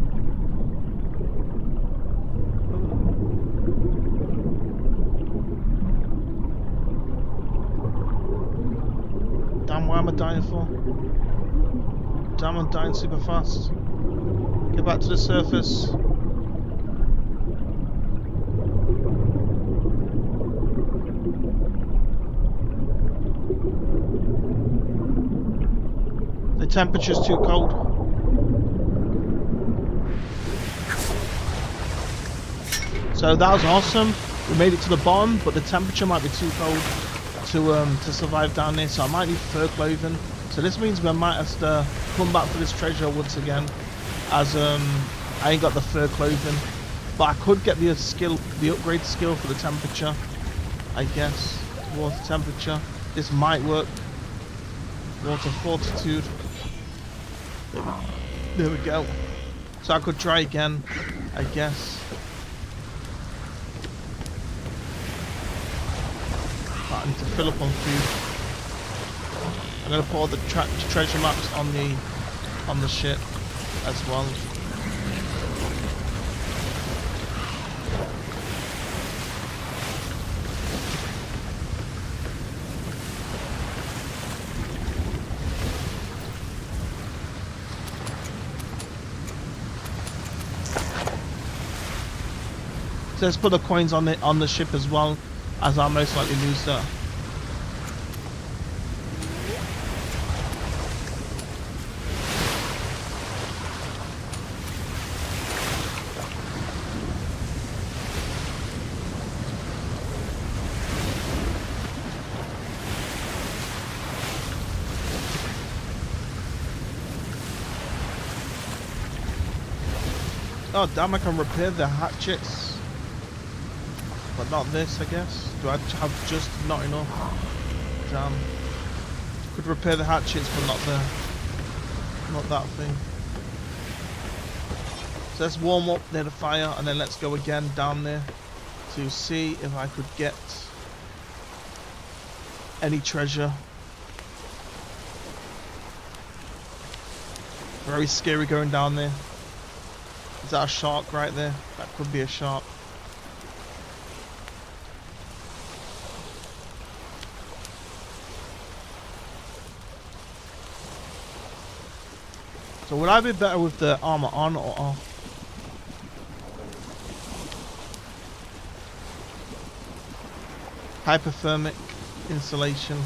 Speaker 1: Damn, why am I dying for? Damn, I'm dying super fast. Get back to the surface. The temperature's too cold. So that was awesome. We made it to the bottom, but the temperature might be too cold to survive down there, so I might need fur clothing. So this means we might have to come back for this treasure once again, as I ain't got the fur clothing. But I could get the upgrade skill for the temperature, I guess. Water temperature. This might work. Water fortitude. There we go. So I could try again, I guess. But I need to fill up on food. I'm gonna put all the treasure maps on the ship as well. So let's put the coins on the ship as well, as I'll most likely lose that. Oh damn, I can repair the hatchets. But not this, I guess. Do I have just not enough? Damn. Could repair the hatchets, but not that thing. So let's warm up near the fire, and then let's go again down there to see if I could get any treasure. Very scary going down there. Is that a shark right there? That could be a shark. So would I be better with the armor on or off? Hyperthermic insulation.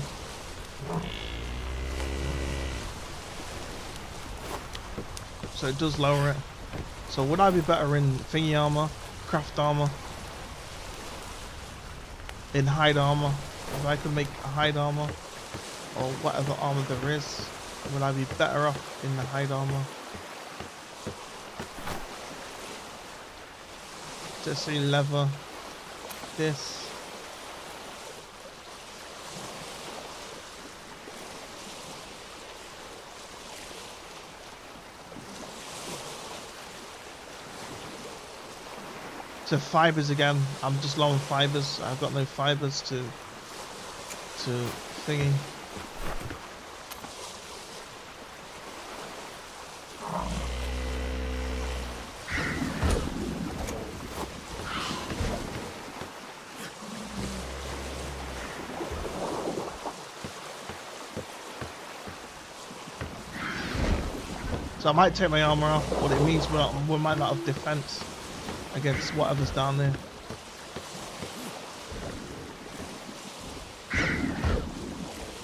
Speaker 1: So it does lower it. So would I be better in thingy armor, craft armor? in hide armor. If I could make a hide armor or whatever armor there is, will I be better off in the hide armor? Just say leather. This. So fibers again. I'm just low on fibers. I've got no fibers to thingy. So I might take my armor off, but it means we might not have defense against whatever's down there.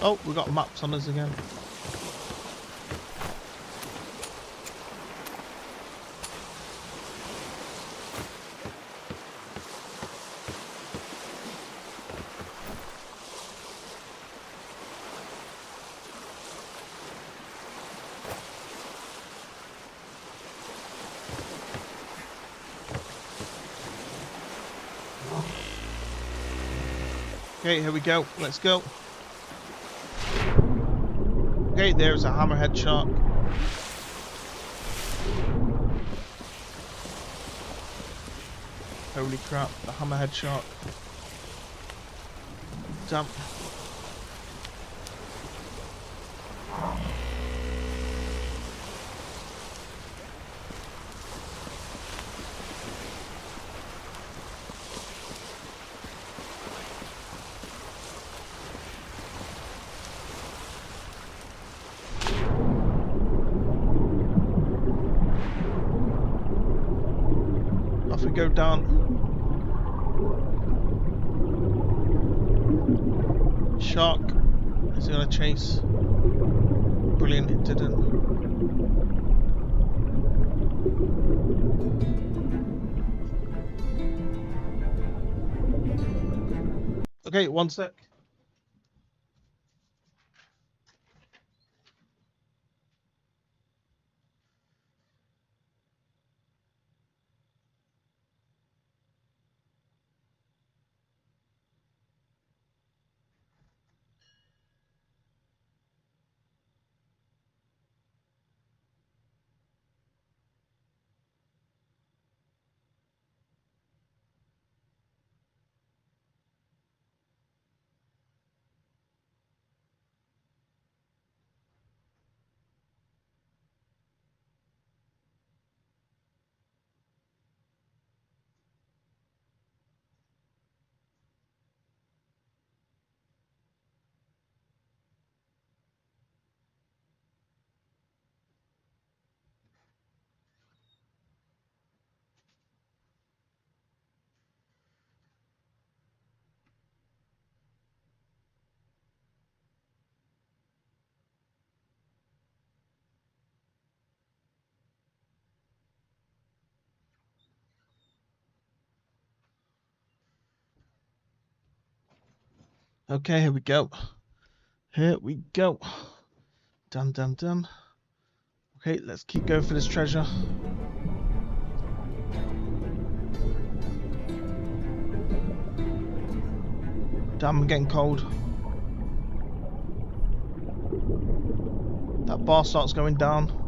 Speaker 1: Oh, we got maps on us again. Okay, here we go. Let's go. Okay, there's a hammerhead shark. Holy crap, the hammerhead shark. Damn. Off we go down. Shark. Is he gonna chase? Brilliant, it didn't. Okay, one sec. Okay, here we go. Here we go. Dum dum dum. Okay, let's keep going for this treasure. Damn, I'm getting cold. That bar starts going down.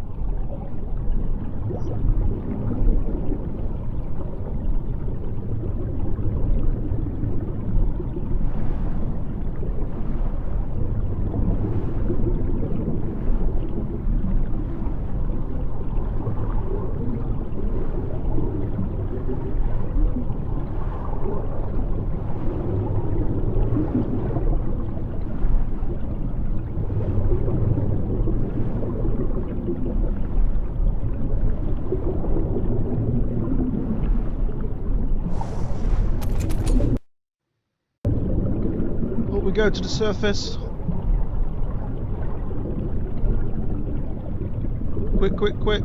Speaker 1: We go to the surface. Quick, quick, quick.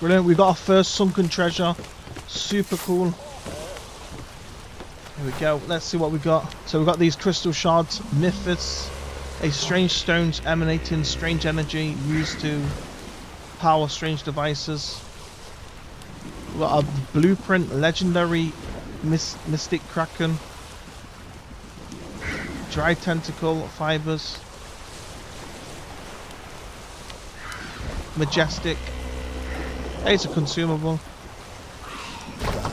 Speaker 1: Brilliant. We got our first sunken treasure. Super cool. Here we go. Let's see what we got. So we got these crystal shards, mythos, a strange stones emanating strange energy used to power strange devices. We got a blueprint, legendary mystic kraken, dry tentacle fibers, majestic. Hey, it's a consumable.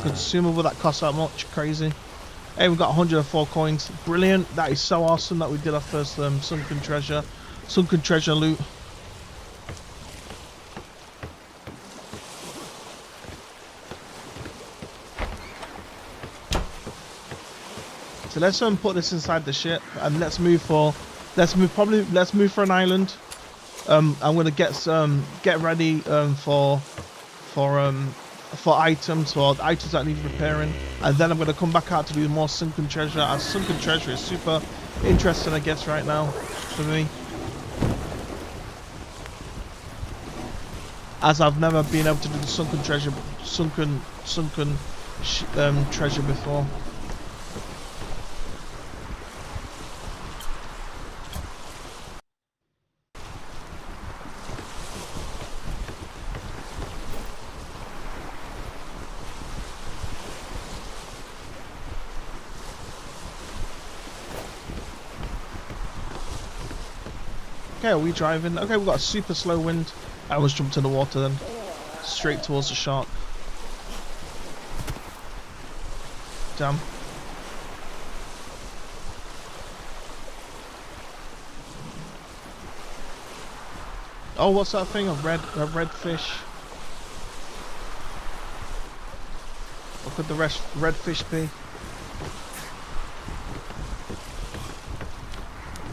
Speaker 1: Consumable that costs that much. Crazy. Hey, we got 104 coins. Brilliant. That is so awesome that we did our first sunken treasure loot. So let's put this inside the ship and let's move for an island. I'm gonna get ready for items that need repairing, and then I'm gonna come back out to do more sunken treasure. As sunken treasure is super interesting, I guess, right now for me, as I've never been able to do the sunken treasure before. Okay, are we driving? Okay, we've got a super slow wind. I almost jumped in the water then. Straight towards the shark. Damn. Oh, what's that thing? A red fish. What could the red fish be?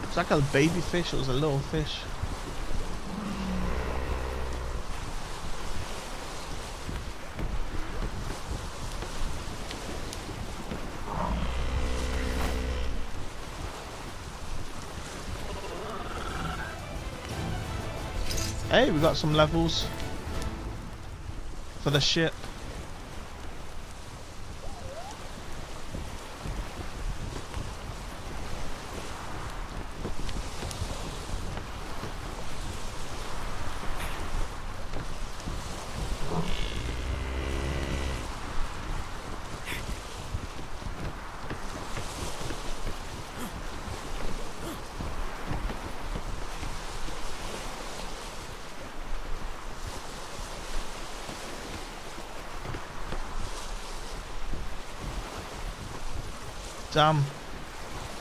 Speaker 1: It's like a baby fish. It was a little fish. Hey, we got some levels for the ship. Damn.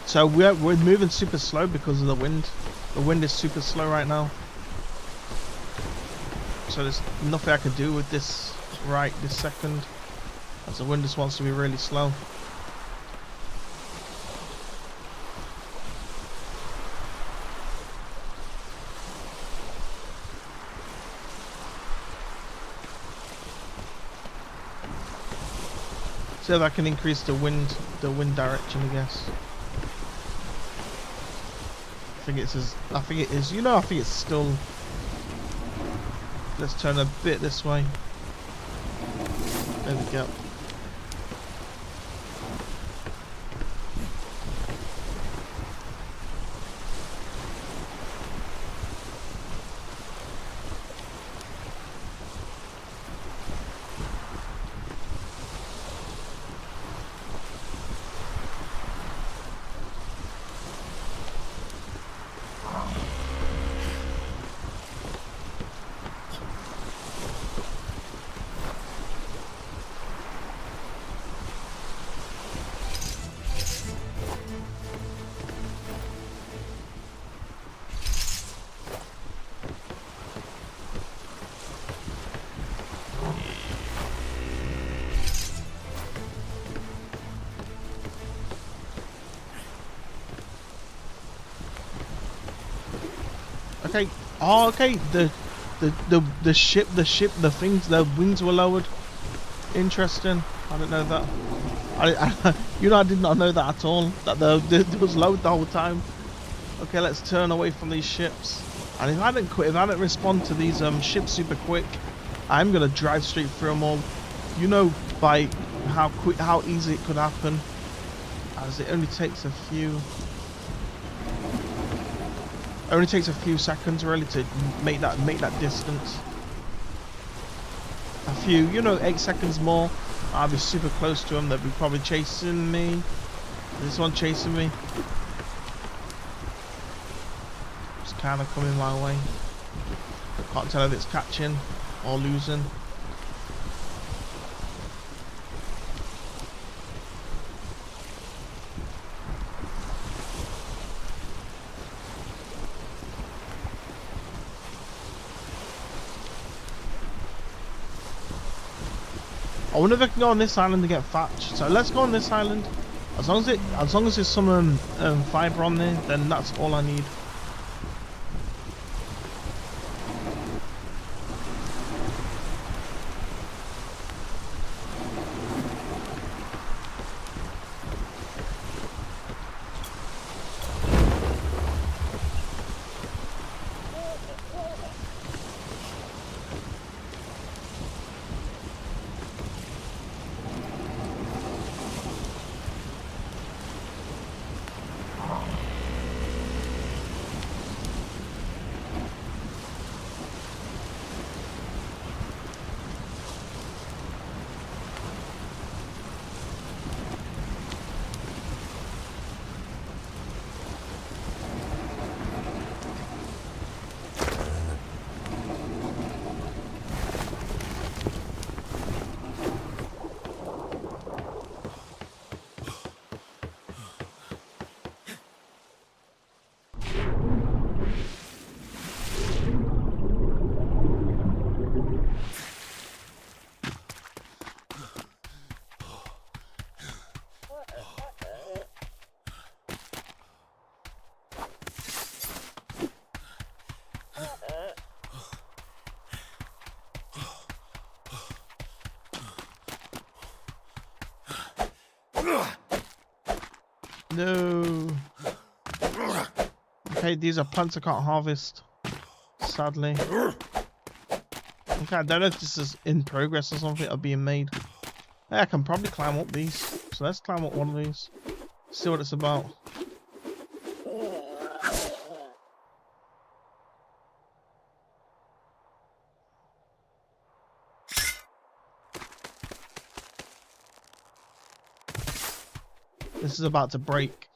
Speaker 1: So we're moving super slow because of the wind. The wind is super slow right now. So there's nothing I can do with this right this second, as the wind just wants to be really slow. See if I can increase the wind direction, I guess. I think it is. You know, I think it's still. Let's turn a bit this way. There we go. Okay. Oh, okay. The ship, the things, the wings were lowered. Interesting. I didn't know that. I did not know that at all. That it was lowered the whole time. Okay, let's turn away from these ships. And if I didn't respond to these ships super quick, I'm gonna drive straight through them all. You know, by how easy it could happen, as it only takes a few. Only takes a few seconds really to make that distance. A few, you know, 8 seconds more. I'll be super close to them. They'll be probably chasing me. This one chasing me. It's kind of coming my way. Can't tell if it's catching or losing. I wonder if I can go on this island and get thatch. So let's go on this island. As long as there's some fibre on there, then that's all I need. No. Okay, these are plants I can't harvest, sadly. Okay, I don't know if this is in progress or something or being made. Yeah, I can probably climb up these. So let's climb up one of these. See what it's about. This is about to break.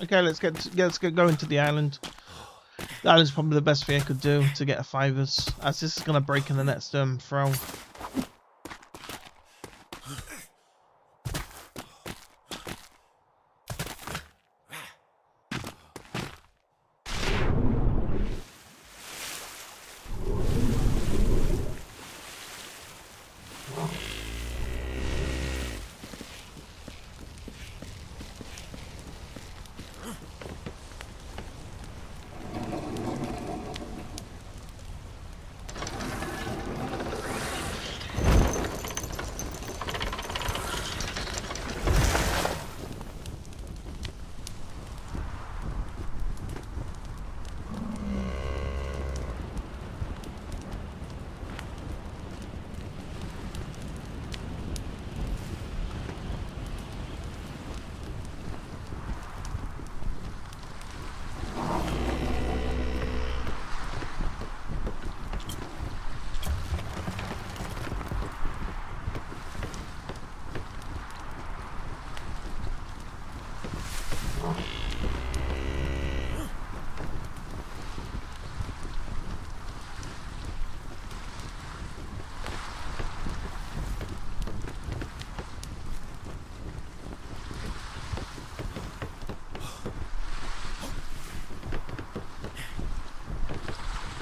Speaker 1: Okay, let's get going to the island. The island's probably the best thing I could do to get a fivers, as this is gonna break in the next throw.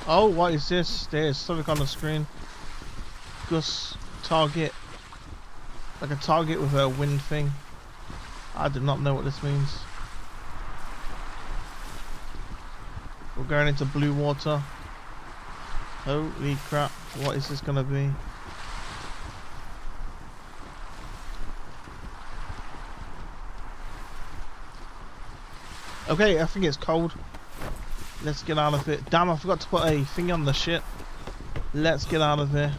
Speaker 1: Oh, what is this? There's something on the screen. Gus target. Like a target with a wind thing. I do not know what this means. We're going into blue water. Holy crap. What is this gonna be? Okay, I think it's cold. Let's get out of it. Damn, I forgot to put a thing on the ship. Let's get out of here.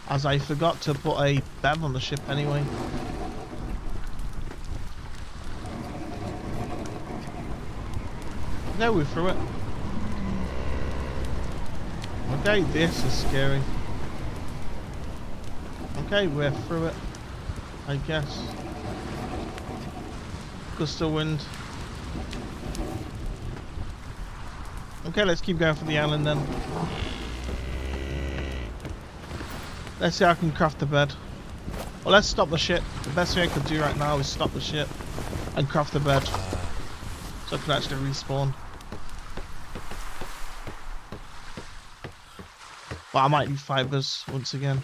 Speaker 1: As I forgot to put a bed on the ship anyway. No, we're through it. Okay, this is scary. Okay, we're through it. I guess. Gust of wind. Okay, let's keep going for the island then. Let's see how I can craft the bed. Well, let's stop the ship. The best thing I could do right now is stop the ship and craft the bed. So I can actually respawn. But I might need fibers once again.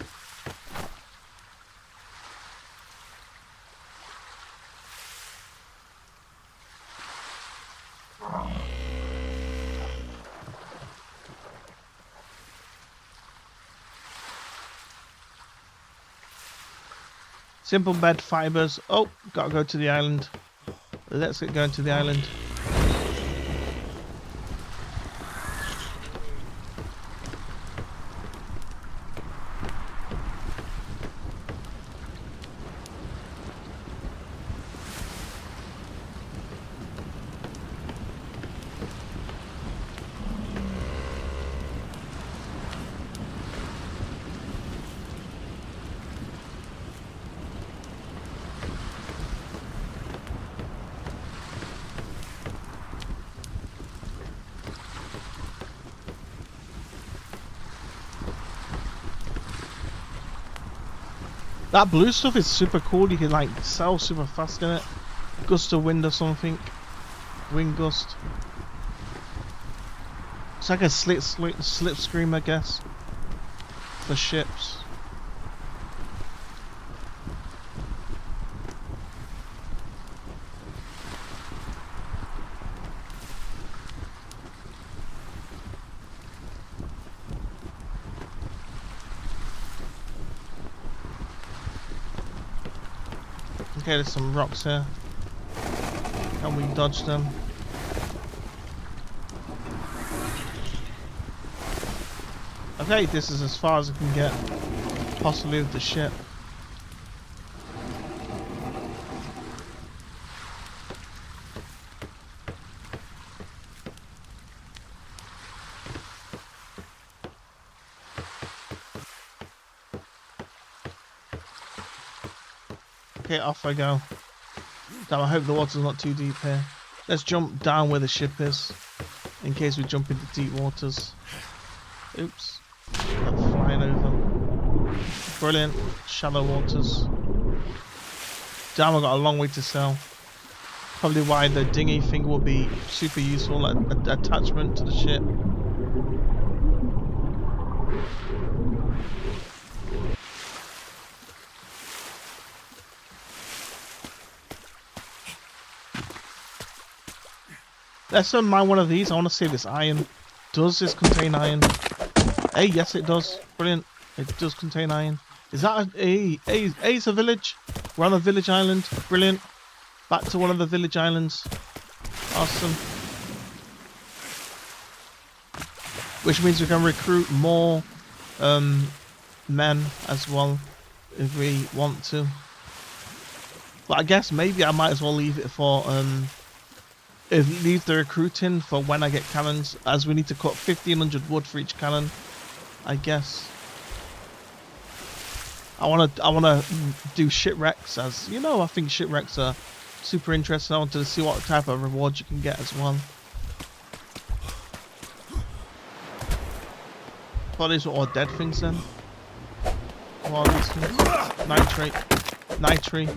Speaker 1: Simple bed, fibers. Oh, gotta go to the island. Let's get going to the island. That blue stuff is super cool. You can like sail super fast in it. Gust of wind or something. Wind gust. It's like a slipstream, I guess, for ships. Okay, there's some rocks here. Can we dodge them? Okay, this is as far as I can get, possibly with the ship. Okay, off I go. Damn, I hope the water's not too deep here. Let's jump down where the ship is, in case we jump into deep waters. Oops. I'm flying over. Brilliant. Shallow waters. Damn, I've got a long way to sail. Probably why the dinghy thing will be super useful, like an attachment to the ship. Let's mine one of these. I want to see this iron. Does this contain iron? Hey, yes it does. Brilliant. It does contain iron. Is that a is a village? We're on a village island. Brilliant. Back to one of the village islands. Awesome. Which means we can recruit more men as well if we want to. But I guess maybe I might as well leave it for leave the recruiting for when I get cannons, as we need to cut 1500 wood for each cannon. I guess I wanna do shipwrecks, as you know. I think shipwrecks are super interesting. I wanted to see what type of rewards you can get as well. Thought these were all dead things then. What are these things? Nitrate.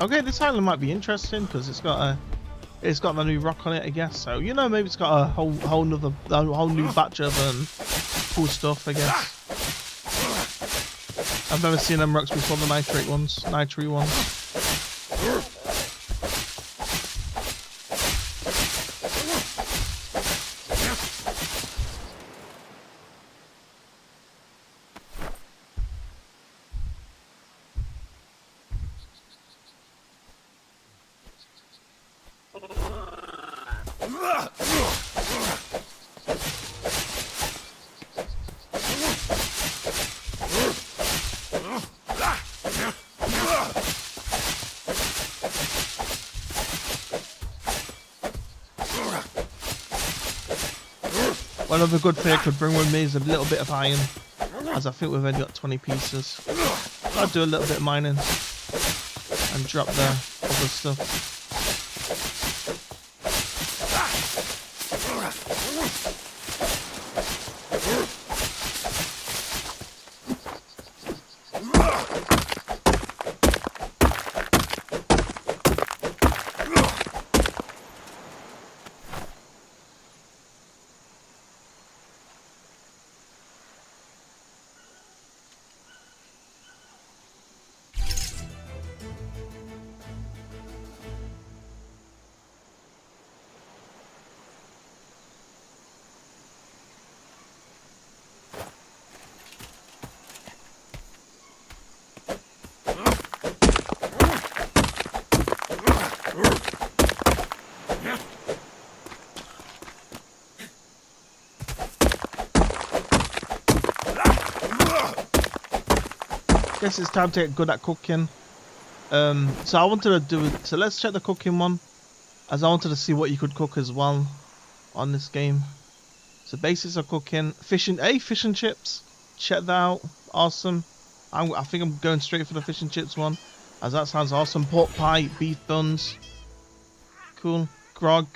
Speaker 1: Okay, this island might be interesting because it's got the new rock on it, I guess. So you know, maybe it's got a whole new batch of cool stuff, I guess. I've never seen them rocks before, the nitrate ones. One other good thing I could bring with me is a little bit of iron, as I think we've only got 20 pieces. I'll do a little bit of mining and drop the other stuff. Guess it's time to get good at cooking. So I wanted to do it. So let's check the cooking one, as I wanted to see what you could cook as well on this game. So basics of cooking: fish and chips. Check that out. Awesome. I think I'm going straight for the fish and chips one, as that sounds awesome. Pork pie, beef buns. Cool. Grog.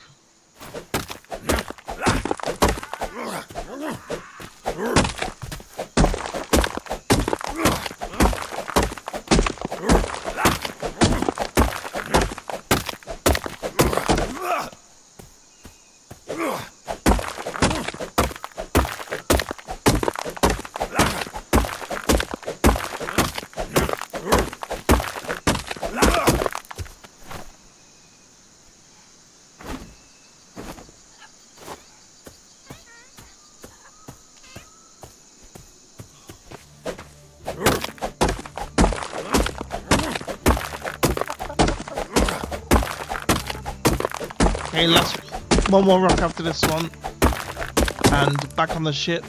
Speaker 1: Okay, last one more rock after this one, and back on the ship.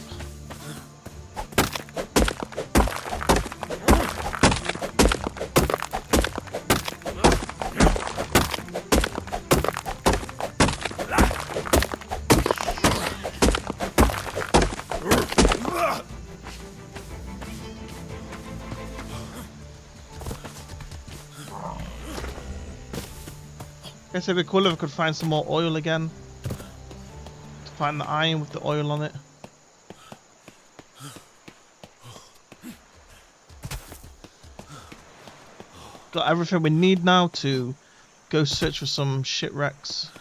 Speaker 1: Guess it'd be cool if I could find some more oil again. To find the iron with the oil on it. Got everything we need now to go search for some shipwrecks.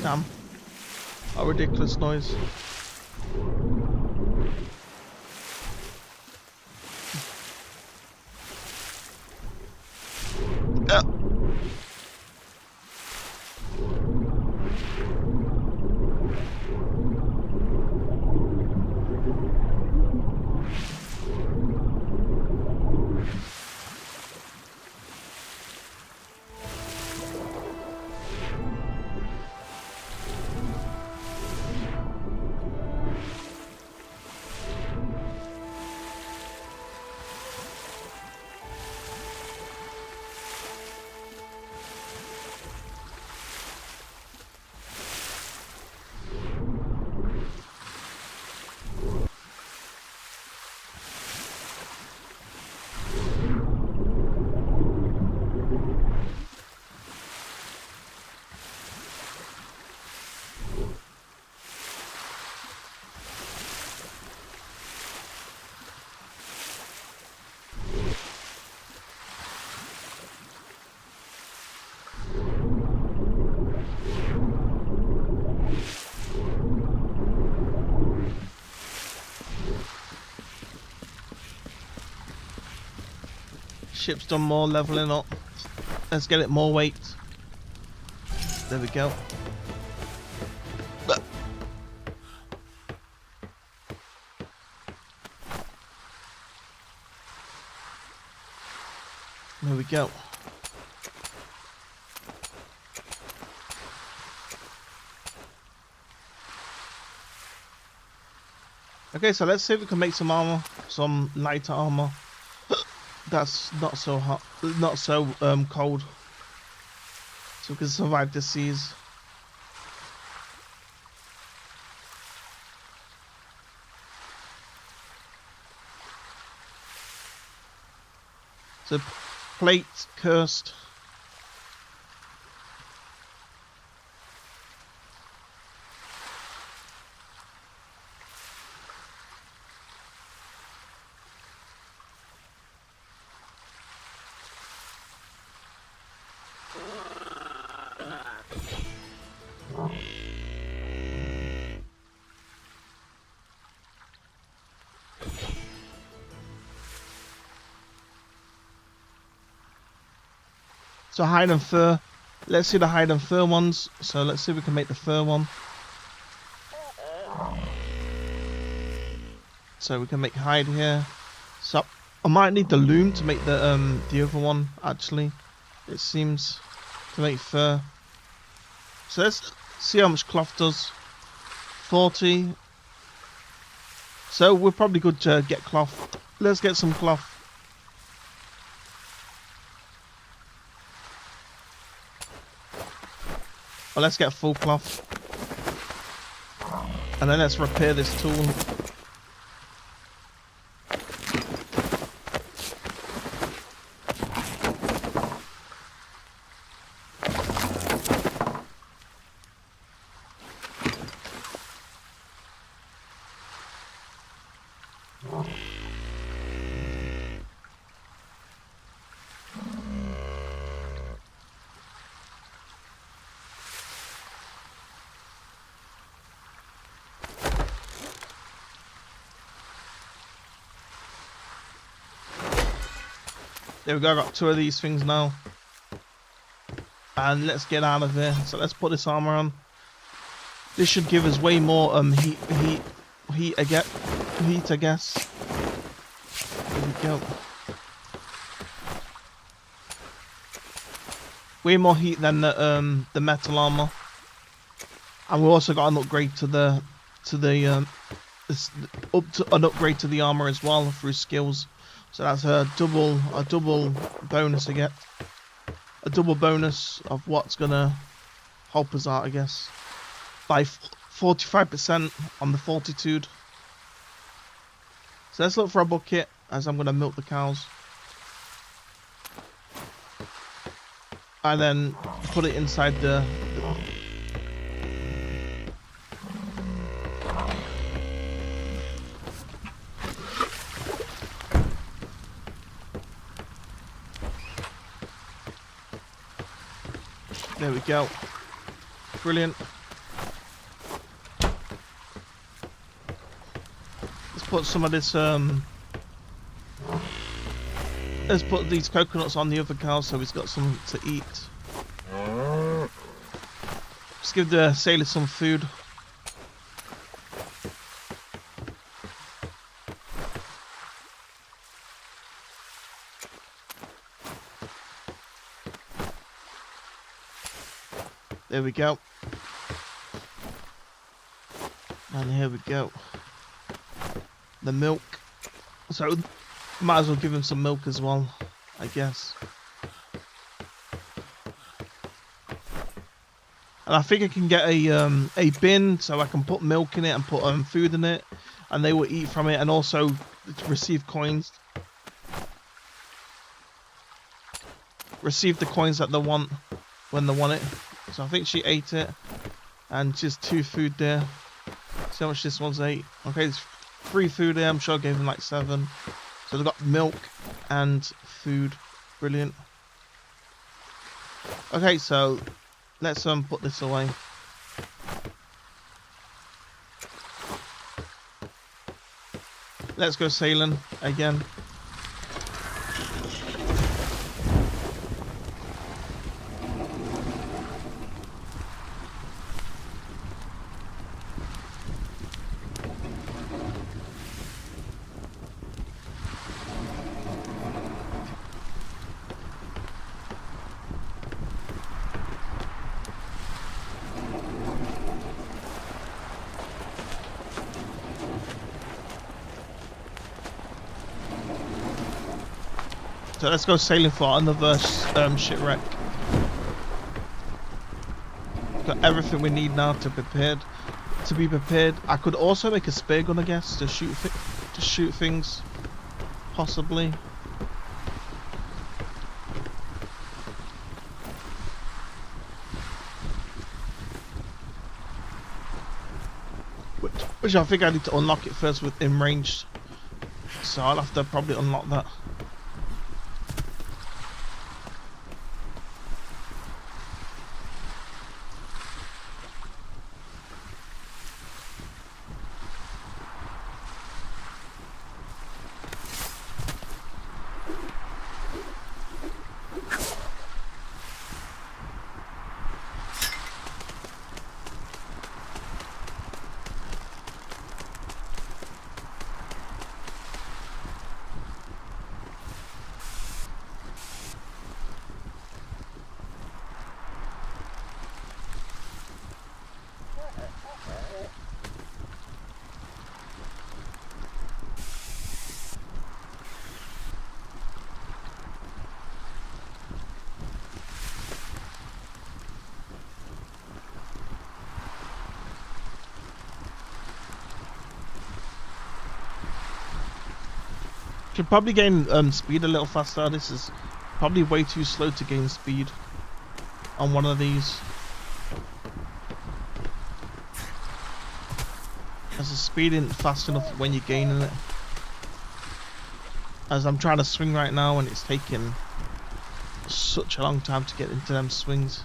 Speaker 1: Damn. A ridiculous noise. Ship's done more leveling up. Let's get it more weight. There we go. There we go. Okay, so let's see if we can make some armor, some lighter armor. That's not so hot, not so cold, so we can survive the seas. So plate cursed. So hide and fur. Let's see the hide and fur ones. So let's see if we can make the fur one. So we can make hide here. So I might need the loom to make the other one actually. It seems to make fur. So let's see how much cloth does. 40. So we're probably good to get cloth. Let's get some cloth. Well, let's get full cloth. And then let's repair this tool. There we go, I got 2 of these things now. And let's get out of here. So let's put this armor on. This should give us way more heat, I guess. There we go. Way more heat than the metal armor. And we also got an upgrade to the upgrade to the armor as well through skills. So that's a double bonus to get. A double bonus of what's gonna help us out, I guess. By 45% on the fortitude. So let's look for a bucket as I'm gonna milk the cows. And then put it inside the There we go. Brilliant. Let's put some of this let's put these coconuts on the other cow so he's got some to eat. Just give the sailor some food. There we go. And here we go. The milk. So, might as well give him some milk as well, I guess. And I think I can get a bin so I can put milk in it and put food in it, and they will eat from it and also receive coins. Receive the coins that they want when they want it. So I think she ate it, and just 2 food there. See how much this one's ate. Okay, there's 3 food there. I'm sure I gave them like 7. So they've got milk and food. Brilliant. Okay, so let's put this away. Let's go sailing again. So let's go sailing for another shipwreck. Got everything we need now to be prepared. I could also make a spear gun, I guess, to shoot things, possibly. Which I think I need to unlock it first with in range. So I'll have to probably unlock that. Should probably gain speed a little faster. This is probably way too slow to gain speed on one of these. As the speed isn't fast enough when you're gaining it. As I'm trying to swing right now and it's taking such a long time to get into them swings.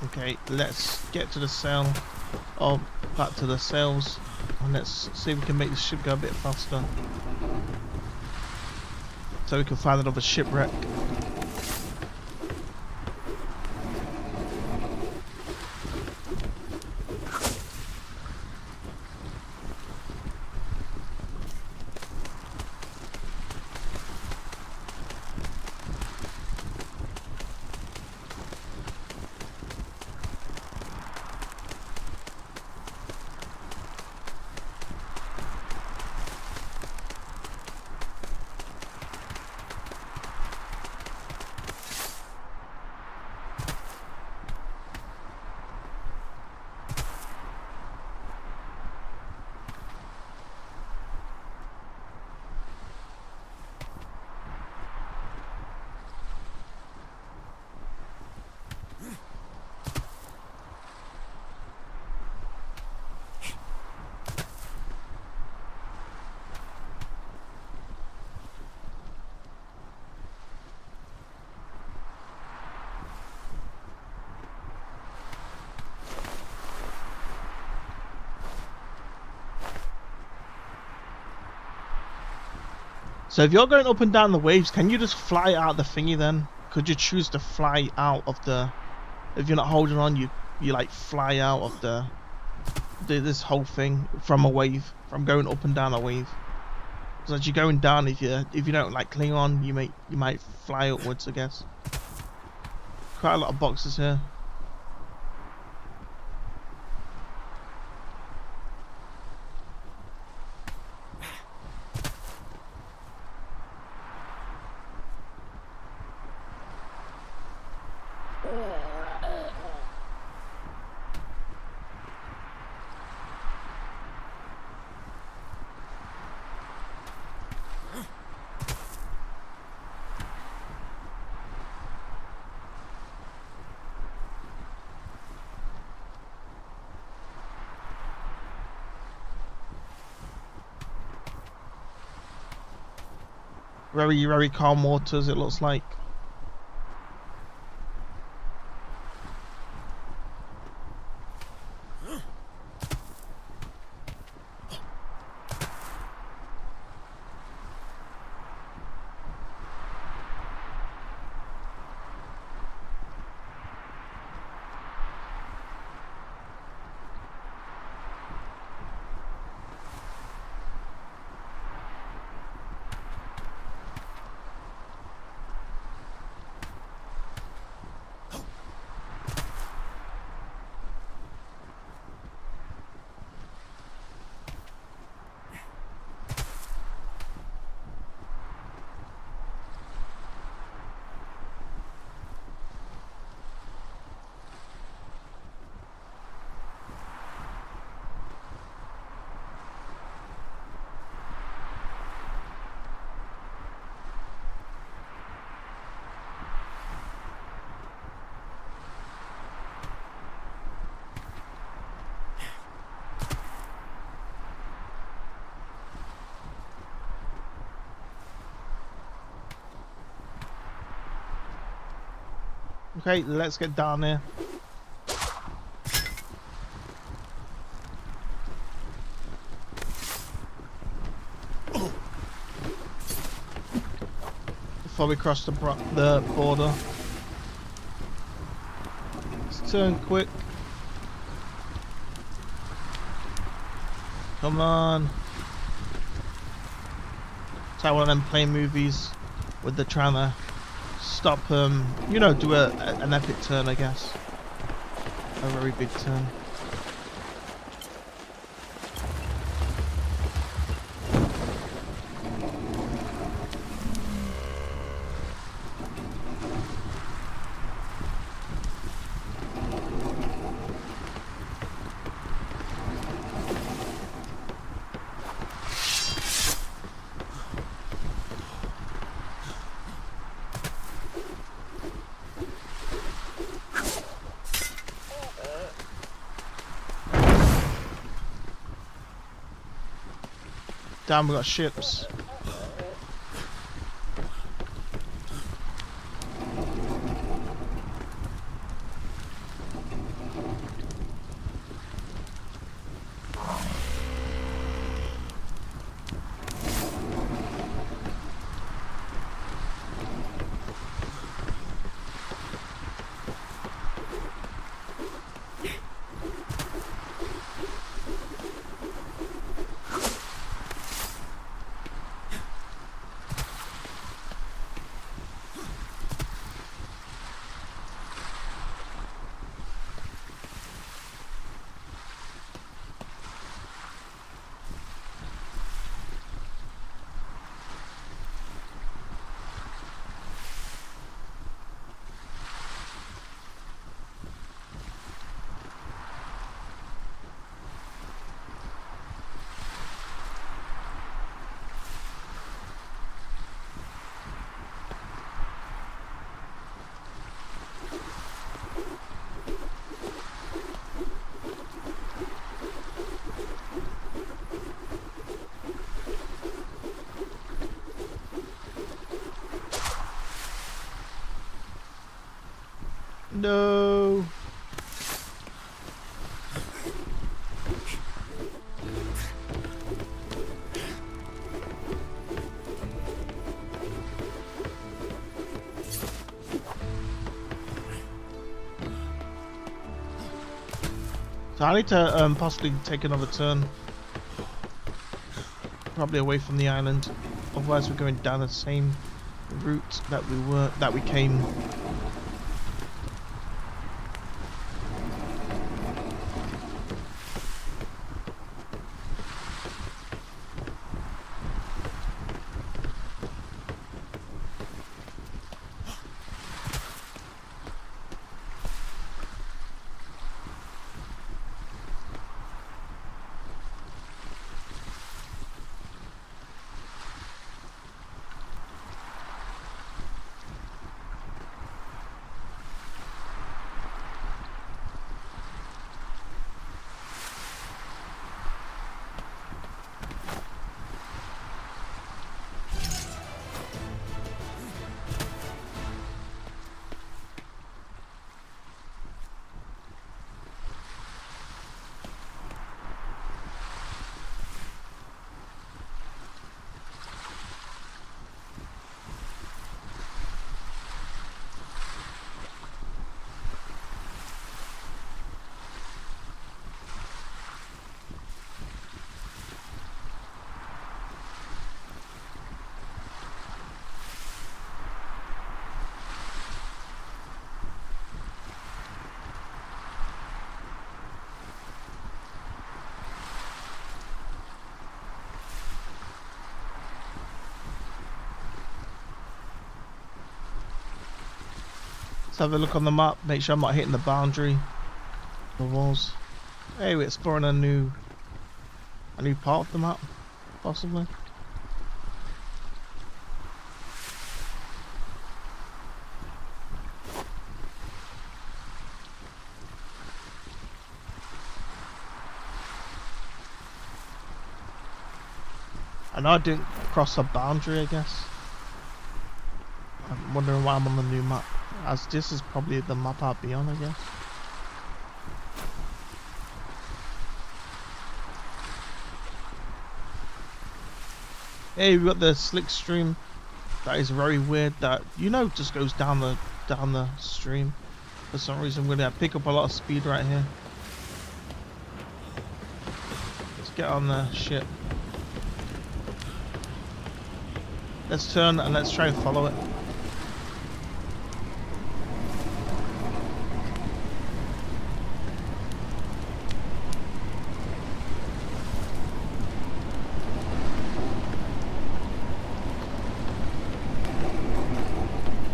Speaker 1: Okay, let's get to the sail, or back to the sails, and let's see if we can make the ship go a bit faster. So we can find another shipwreck. So if you're going up and down the waves, can you just fly out the thingy then? Could you choose to fly out of the... If you're not holding on, you like fly out of the this whole thing from a wave, from going up and down a wave. So as you're going down, if you don't like cling on, you might fly upwards, I guess. Quite a lot of boxes here. Very, very calm waters, it looks like. Okay, let's get down here. Before we cross the border. Let's turn quick. Come on. It's like one of them plane movies with the trying to stop, you know, do an epic turn, I guess. A very big turn. Damn, we got ships. No. So I need to possibly take another turn. Probably away from the island. Otherwise we're going down the same route that we came. Let's have a look on the map. Make sure I'm not hitting the boundary. The walls. Hey, we're exploring a new part of the map, possibly. I know I didn't cross a boundary, I guess. I'm wondering why I'm on the new map. As this is probably the map I'll be on, I guess. Hey, we got the slick stream. That is very weird. That just goes down the stream. For some reason, we're gonna pick up a lot of speed right here. Let's get on the ship. Let's turn and let's try and follow it.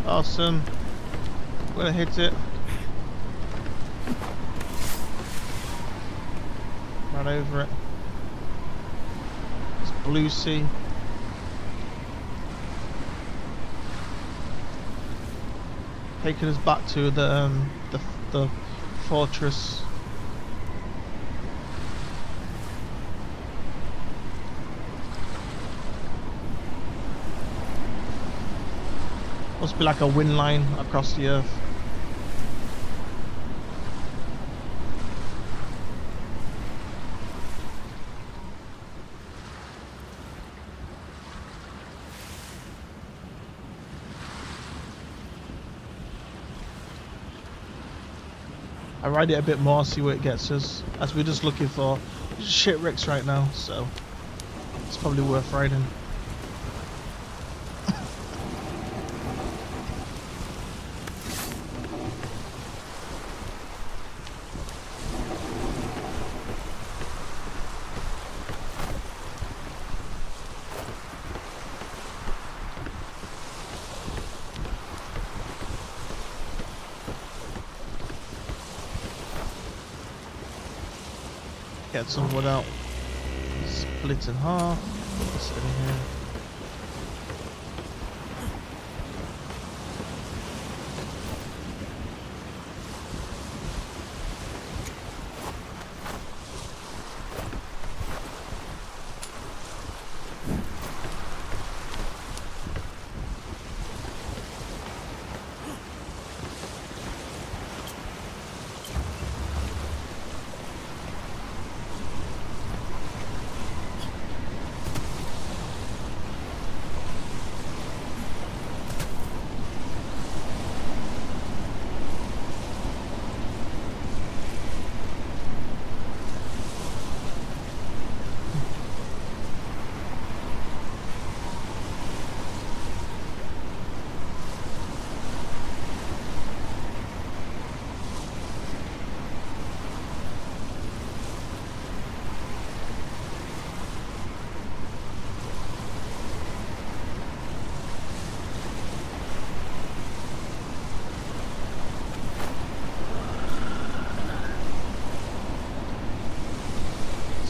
Speaker 1: Awesome. We're gonna hit it. Right over it. It's blue sea. Taking us back to the fortress. Must be like a wind line across the earth. I ride it a bit more, see where it gets us. As we're just looking for shipwrecks right now, so it's probably worth riding. Get some wood out. Split in half. Put this in here.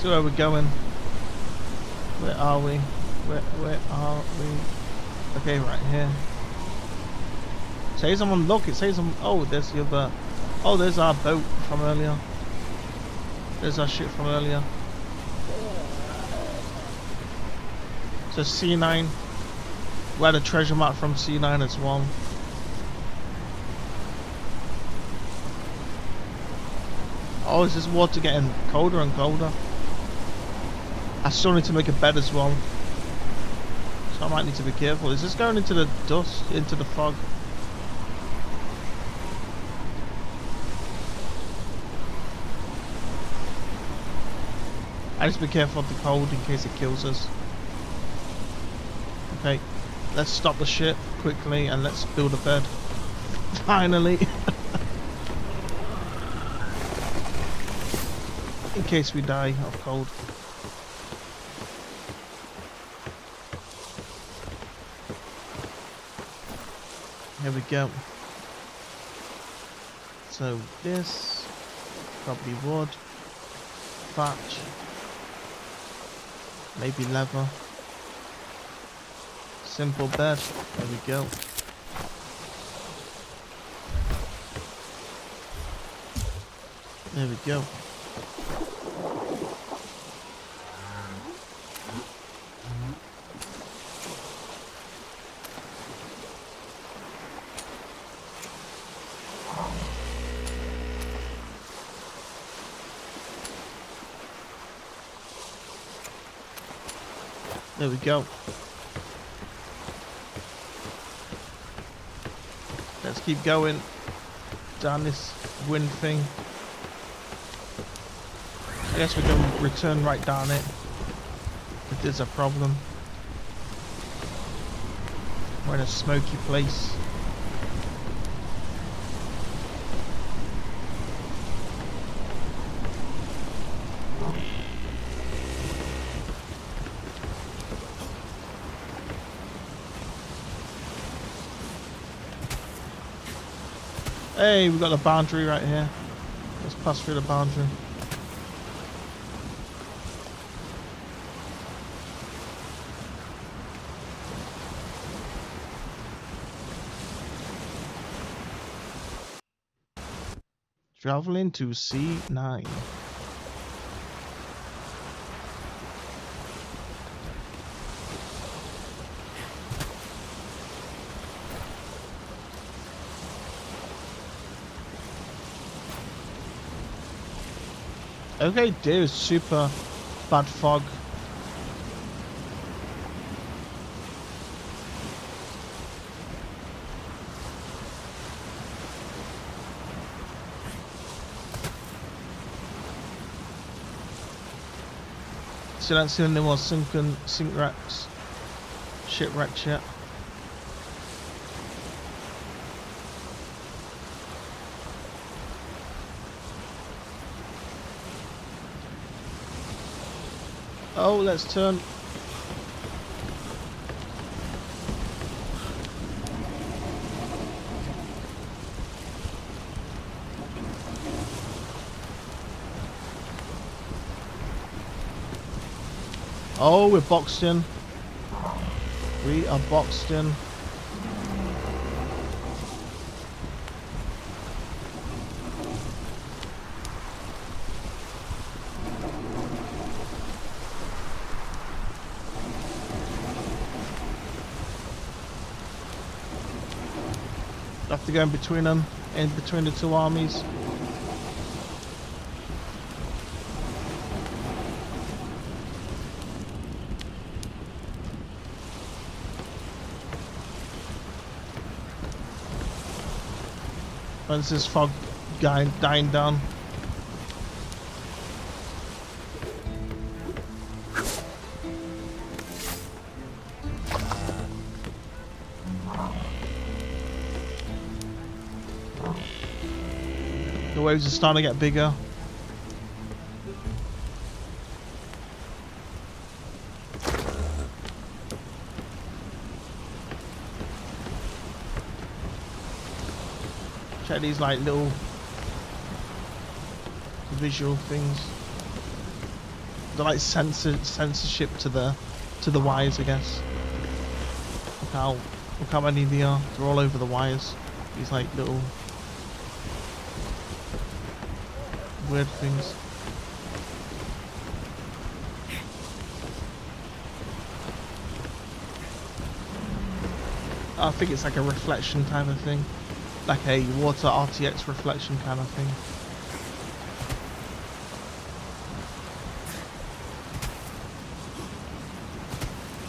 Speaker 1: So where are we going? Where are we? Where are we? Okay, right here. It says I'm on lock. It says I'm. Oh, there's the other. Oh, there's our boat from earlier. There's our ship from earlier. So C9. We had a treasure map from C9 as well. Oh, is this water getting colder and colder? I still need to make a bed as well, so I might need to be careful. Is this going into the dust, into the fog? I just be careful of the cold in case it kills us. Okay, let's stop the ship quickly and let's build a bed. Finally. In case we die of cold. Here we go. So this, probably wood, thatch, maybe leather, simple bed, there we go. There we go. There we go. Let's keep going down this wind thing. I guess we can return right down it if there's a problem. We're in a smoky place. Hey, we've got the boundary right here. Let's pass through the boundary. Traveling to C9. Okay, there's super bad fog. So that's the only more sink wrecks, shipwrecks yet. Oh, let's turn. Oh, we're boxed in. We are boxed in. Have to go in between them, in between the two armies. When's this fog dying down? The waves are starting to get bigger. Check these like little visual things. They're like censorship to the wires, I guess. Look how many they are. They're all over the wires. These like little weird things. I think it's like a reflection kind of thing. Like a water RTX reflection kind of thing.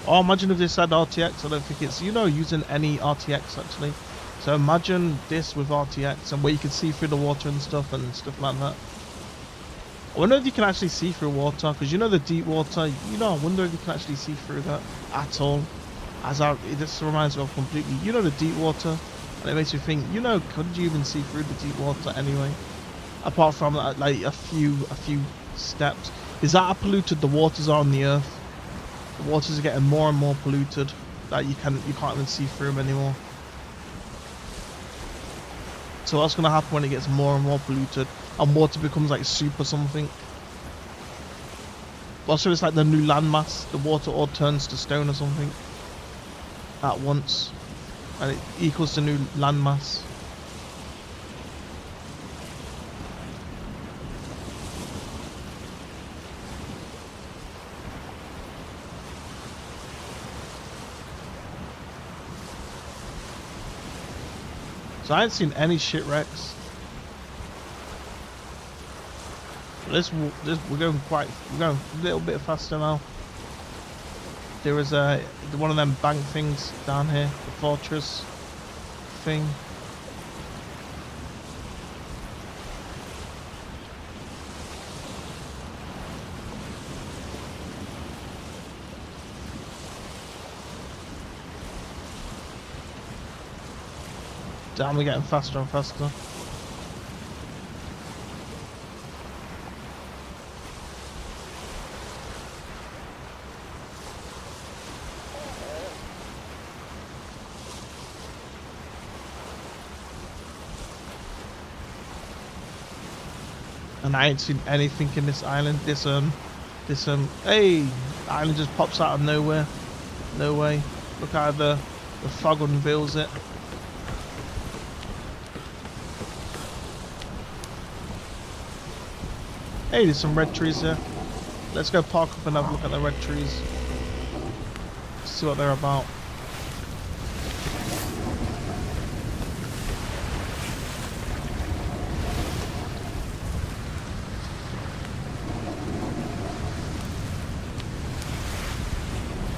Speaker 1: Oh, imagine if this had RTX. I don't think it's, using any RTX actually. So imagine this with RTX and where you can see through the water and stuff like that. I wonder if you can actually see through water, because the deep water, I wonder if you can actually see through that at all. This reminds me of completely, the deep water, and it makes me think, could you even see through the deep water anyway? Apart from like a few steps. Is that how polluted the waters are on the Earth? The waters are getting more and more polluted that you can't even see through them anymore. So what's gonna happen when it gets more and more polluted and water becomes like soup or something? Also, it's like the new landmass. The water all turns to stone or something at once, and it equals the new landmass. So I ain't seen any shipwrecks. We're going a little bit faster now. There is one of them bank things down here, the fortress thing. Damn, we're getting faster and faster. And I ain't seen anything in this island. Hey, the island just pops out of nowhere. No way. Look how the fog unveils it. Hey, there's some red trees here. Let's go park up and have a look at the red trees. See what they're about.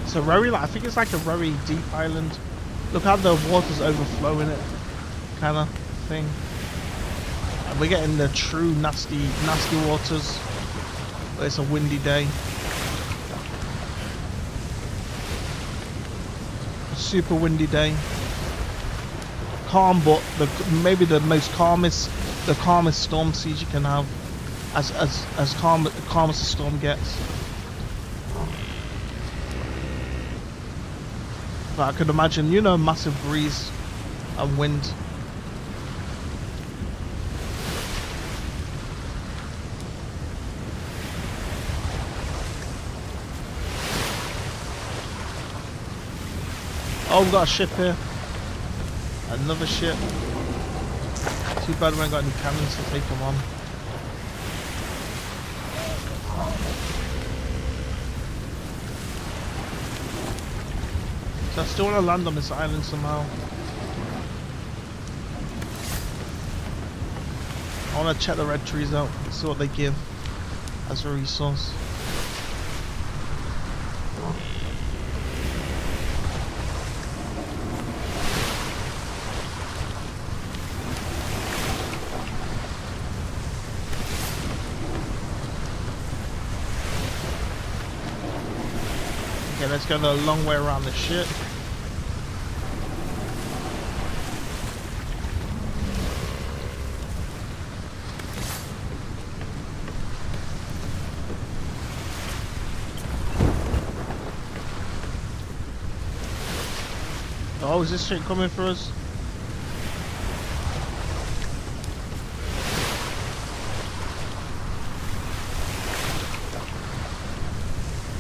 Speaker 1: It's a very, I think it's like a very deep island. Look how the water's overflowing it, kind of thing. And we're getting the true nasty waters. But it's a windy day. A super windy day. Calm, but maybe the calmest storm seas you can have. As calm as the storm gets. But I could imagine, massive breeze and wind. Oh, we've got a ship here. Another ship. Too bad we ain't got any cannons to take them on. So I still want to land on this island somehow. I want to check the red trees out, see what they give as a resource. Okay, let's go the long way around the ship. Oh, is this shit coming for us?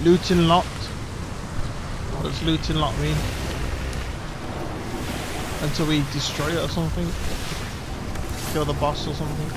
Speaker 1: Looting locked. What does looting lock mean? Until we destroy it or something? Kill the boss or something?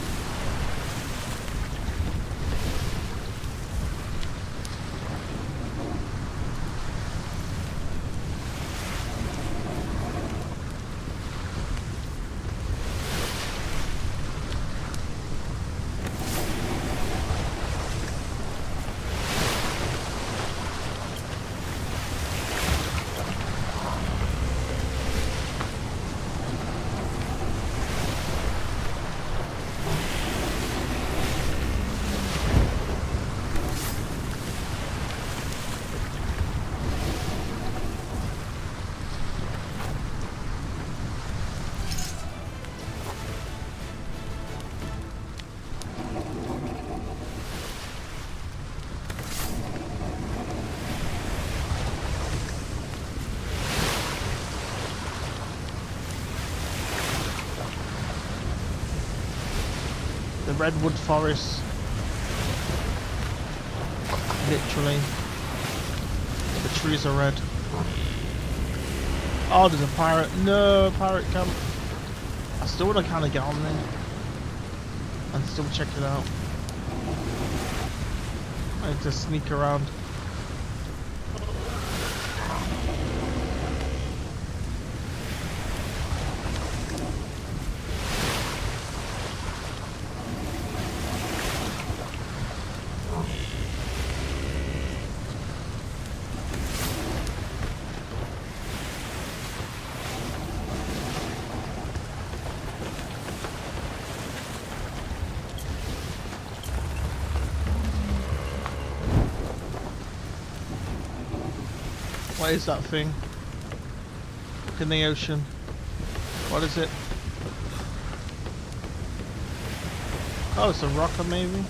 Speaker 1: The redwood forest. Literally. The trees are red. Oh, there's a pirate. No, pirate camp. I still want to kind of get on there and still check it out. I need to sneak around. What is that thing? Look in the ocean. What is it? Oh, it's a rocker maybe?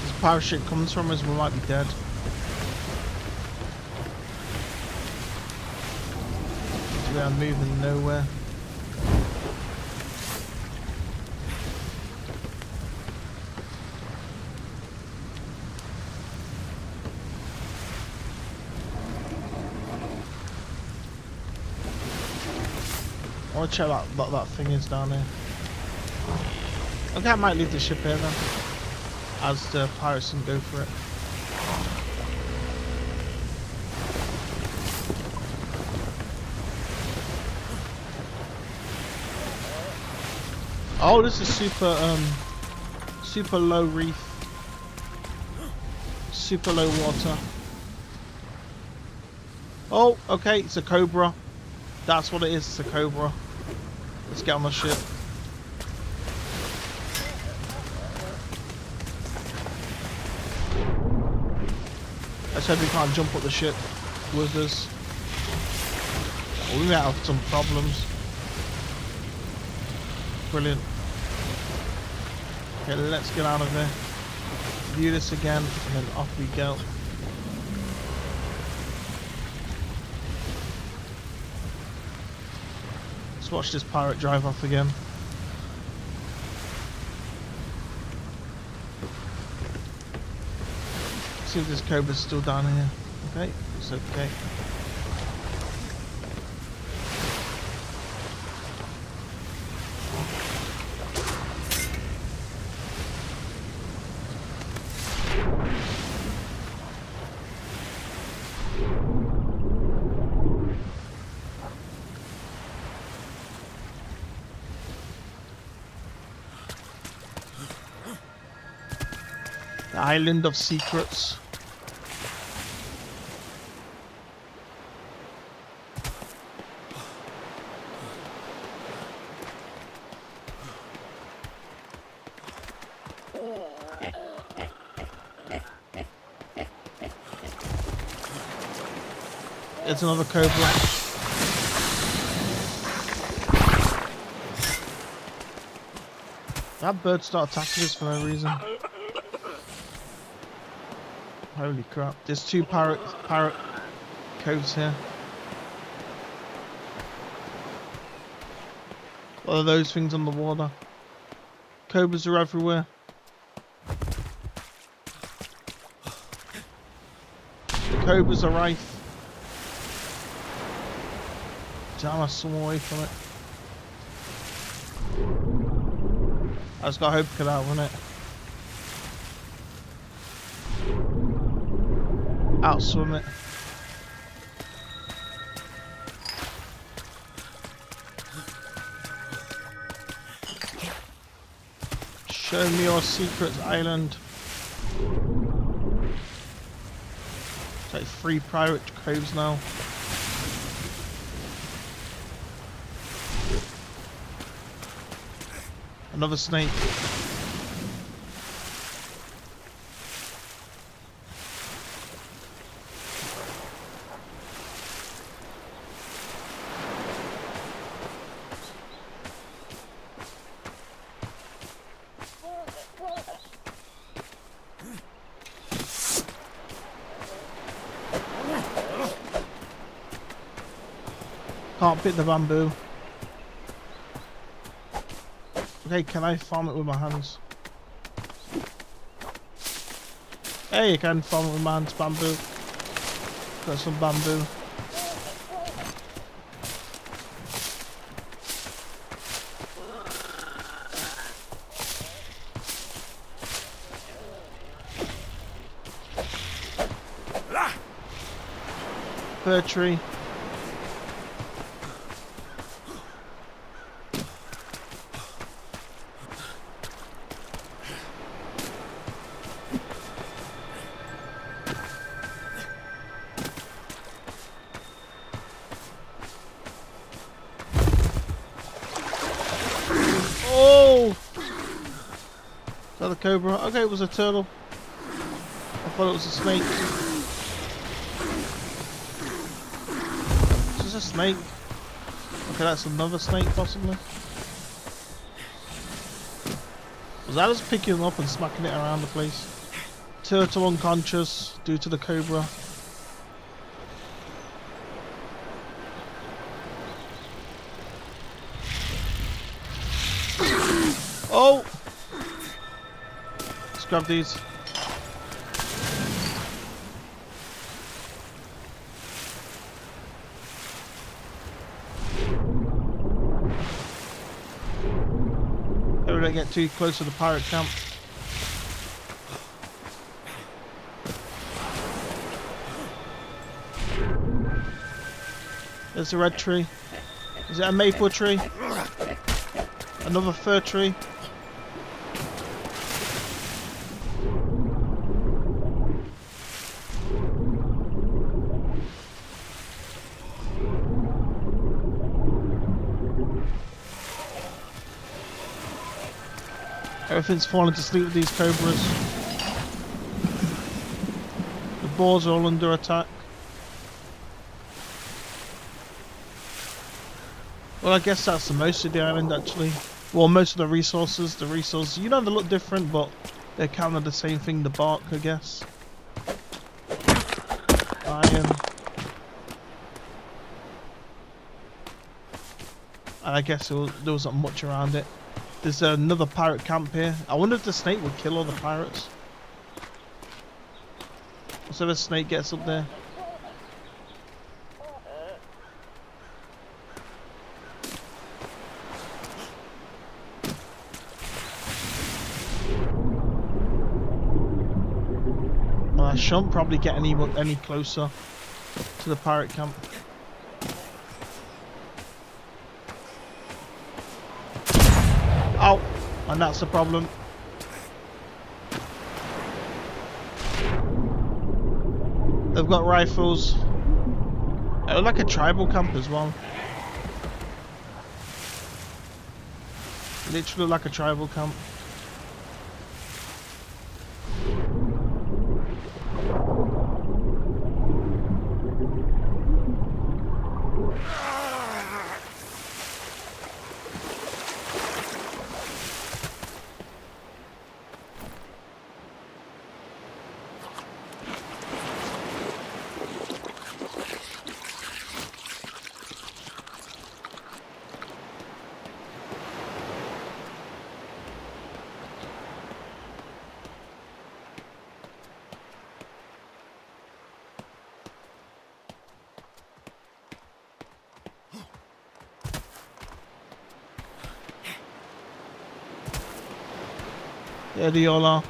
Speaker 1: This pirate ship comes from us, we might be dead. We are moving nowhere. I want to check what that thing is down here. Okay, I might leave the ship here then, as the pirates can go for it. Oh, this is super low reef, super low water. Oh, okay, it's a cobra. That's what it is, it's a cobra. Let's get on the ship. I said we can't jump up the ship with us. Oh, we might have some problems. Brilliant. Okay, let's get out of there. View this again, and then off we go. Let's watch this pirate drive off again. See if this cobra's still down here. Okay, it's okay. The Island of Secrets. It's another cobra. That bird started attacking us for no reason. Holy crap. There's two parrot coves here. What are those things on the water? Cobras are everywhere. The cobras are rife. Damn, I swam away from it. I just got hope to get out, wasn't it? Outswim it. Show me your secrets, island. It's like 3 pirate coves now. Another snake. Can't pick the bamboo. Okay, can I farm it with my hands? Hey, I can farm it with my hands. Bamboo. Got some bamboo. Fir tree. Oh! Is that the cobra? Okay, it was a turtle. I thought it was a snake. Is this a snake? Okay, that's another snake possibly. Was I just picking them up and smacking it around the place? Turtle unconscious due to the cobra. Oh! Let's grab these. Hope we don't get too close to the pirate camp. There's a red tree. Is it a maple tree? Another fir tree. Everything's falling to sleep with these cobras. The boars are all under attack. Well, I guess that's the most of the island actually. Well, most of the resources. You know, they look different, but they're kind of the same thing, the bark, I guess. Iron. And I guess there wasn't much around it. There's another pirate camp here. I wonder if the snake would kill all the pirates. So the snake gets up there. Well, I shouldn't probably get any closer to the pirate camp. Ow! And that's the problem. They've got rifles. They look like a tribal camp as well. Literally like a tribal camp. There they all are.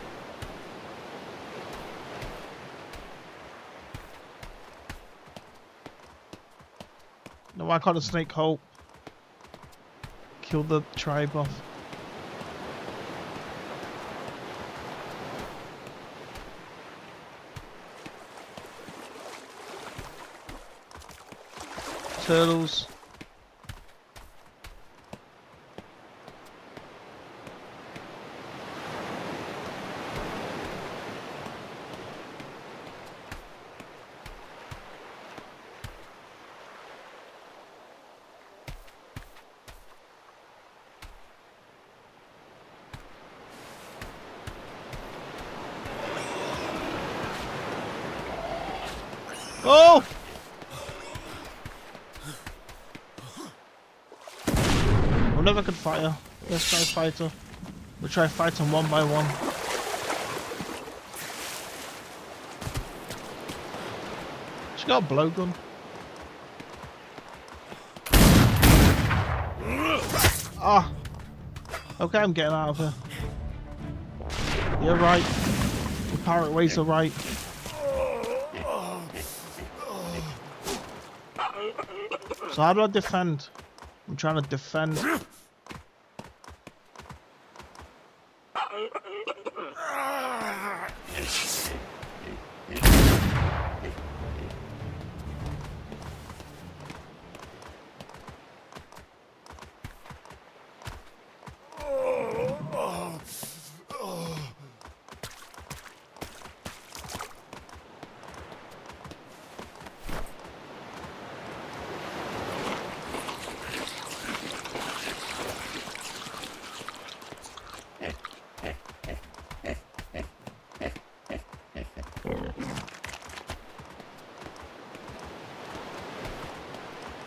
Speaker 1: No, why can't the snake hope? Kill the tribe off. Turtles. Oh! wonder if I could fight her. Let's try fight her. We'll try fight them one by one. She got a blowgun. Ah! Okay, I'm getting out of here. You're right. The pirate ways are right. So how do I defend? I'm trying to defend.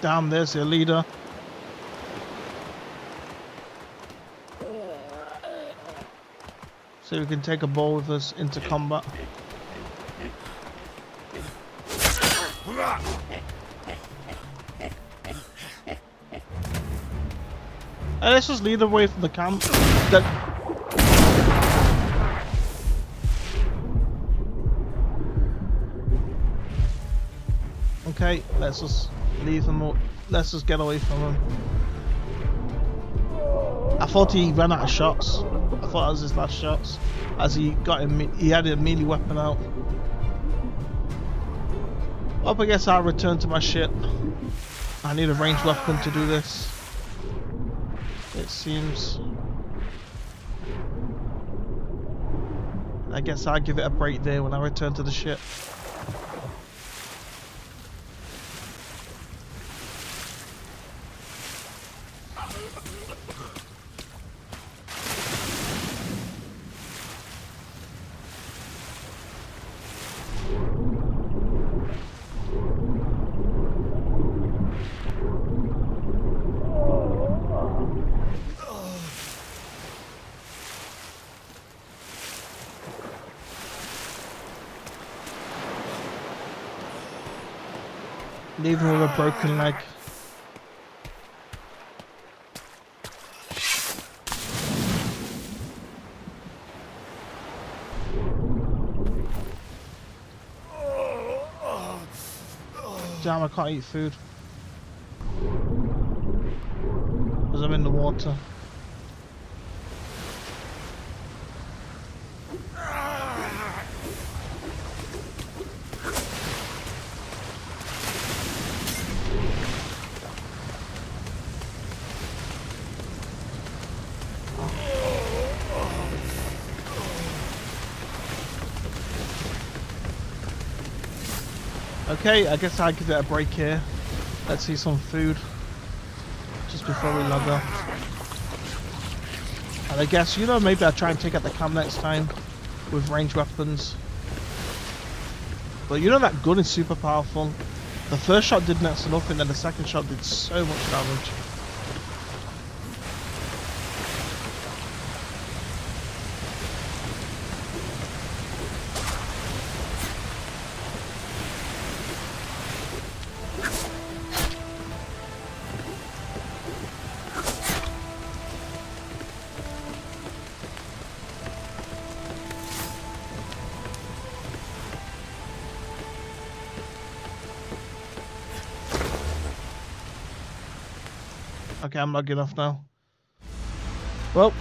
Speaker 1: Damn, there's your leader. So we can take a ball with us into combat. Hey, let's just lead away from the camp. Okay, let's just leave him. Let's just get away from him. I thought he ran out of shots. I thought that was his last shots. As he got him, he had a melee weapon out. Well, I guess I'll return to my ship. I need a ranged weapon to do this. It seems. I guess I'll give it a break there when I return to the ship. Leave him with a broken leg. Damn, I can't eat food. Because I'm in the water. Okay, I guess I'll give it a break here. Let's see some food just before we log off. And I guess, you know, maybe I'll try and take out the camp next time with ranged weapons. But you know that gun is super powerful. The first shot did next to nothing, and the second shot did so much damage. Okay, I'm logging off now. Well,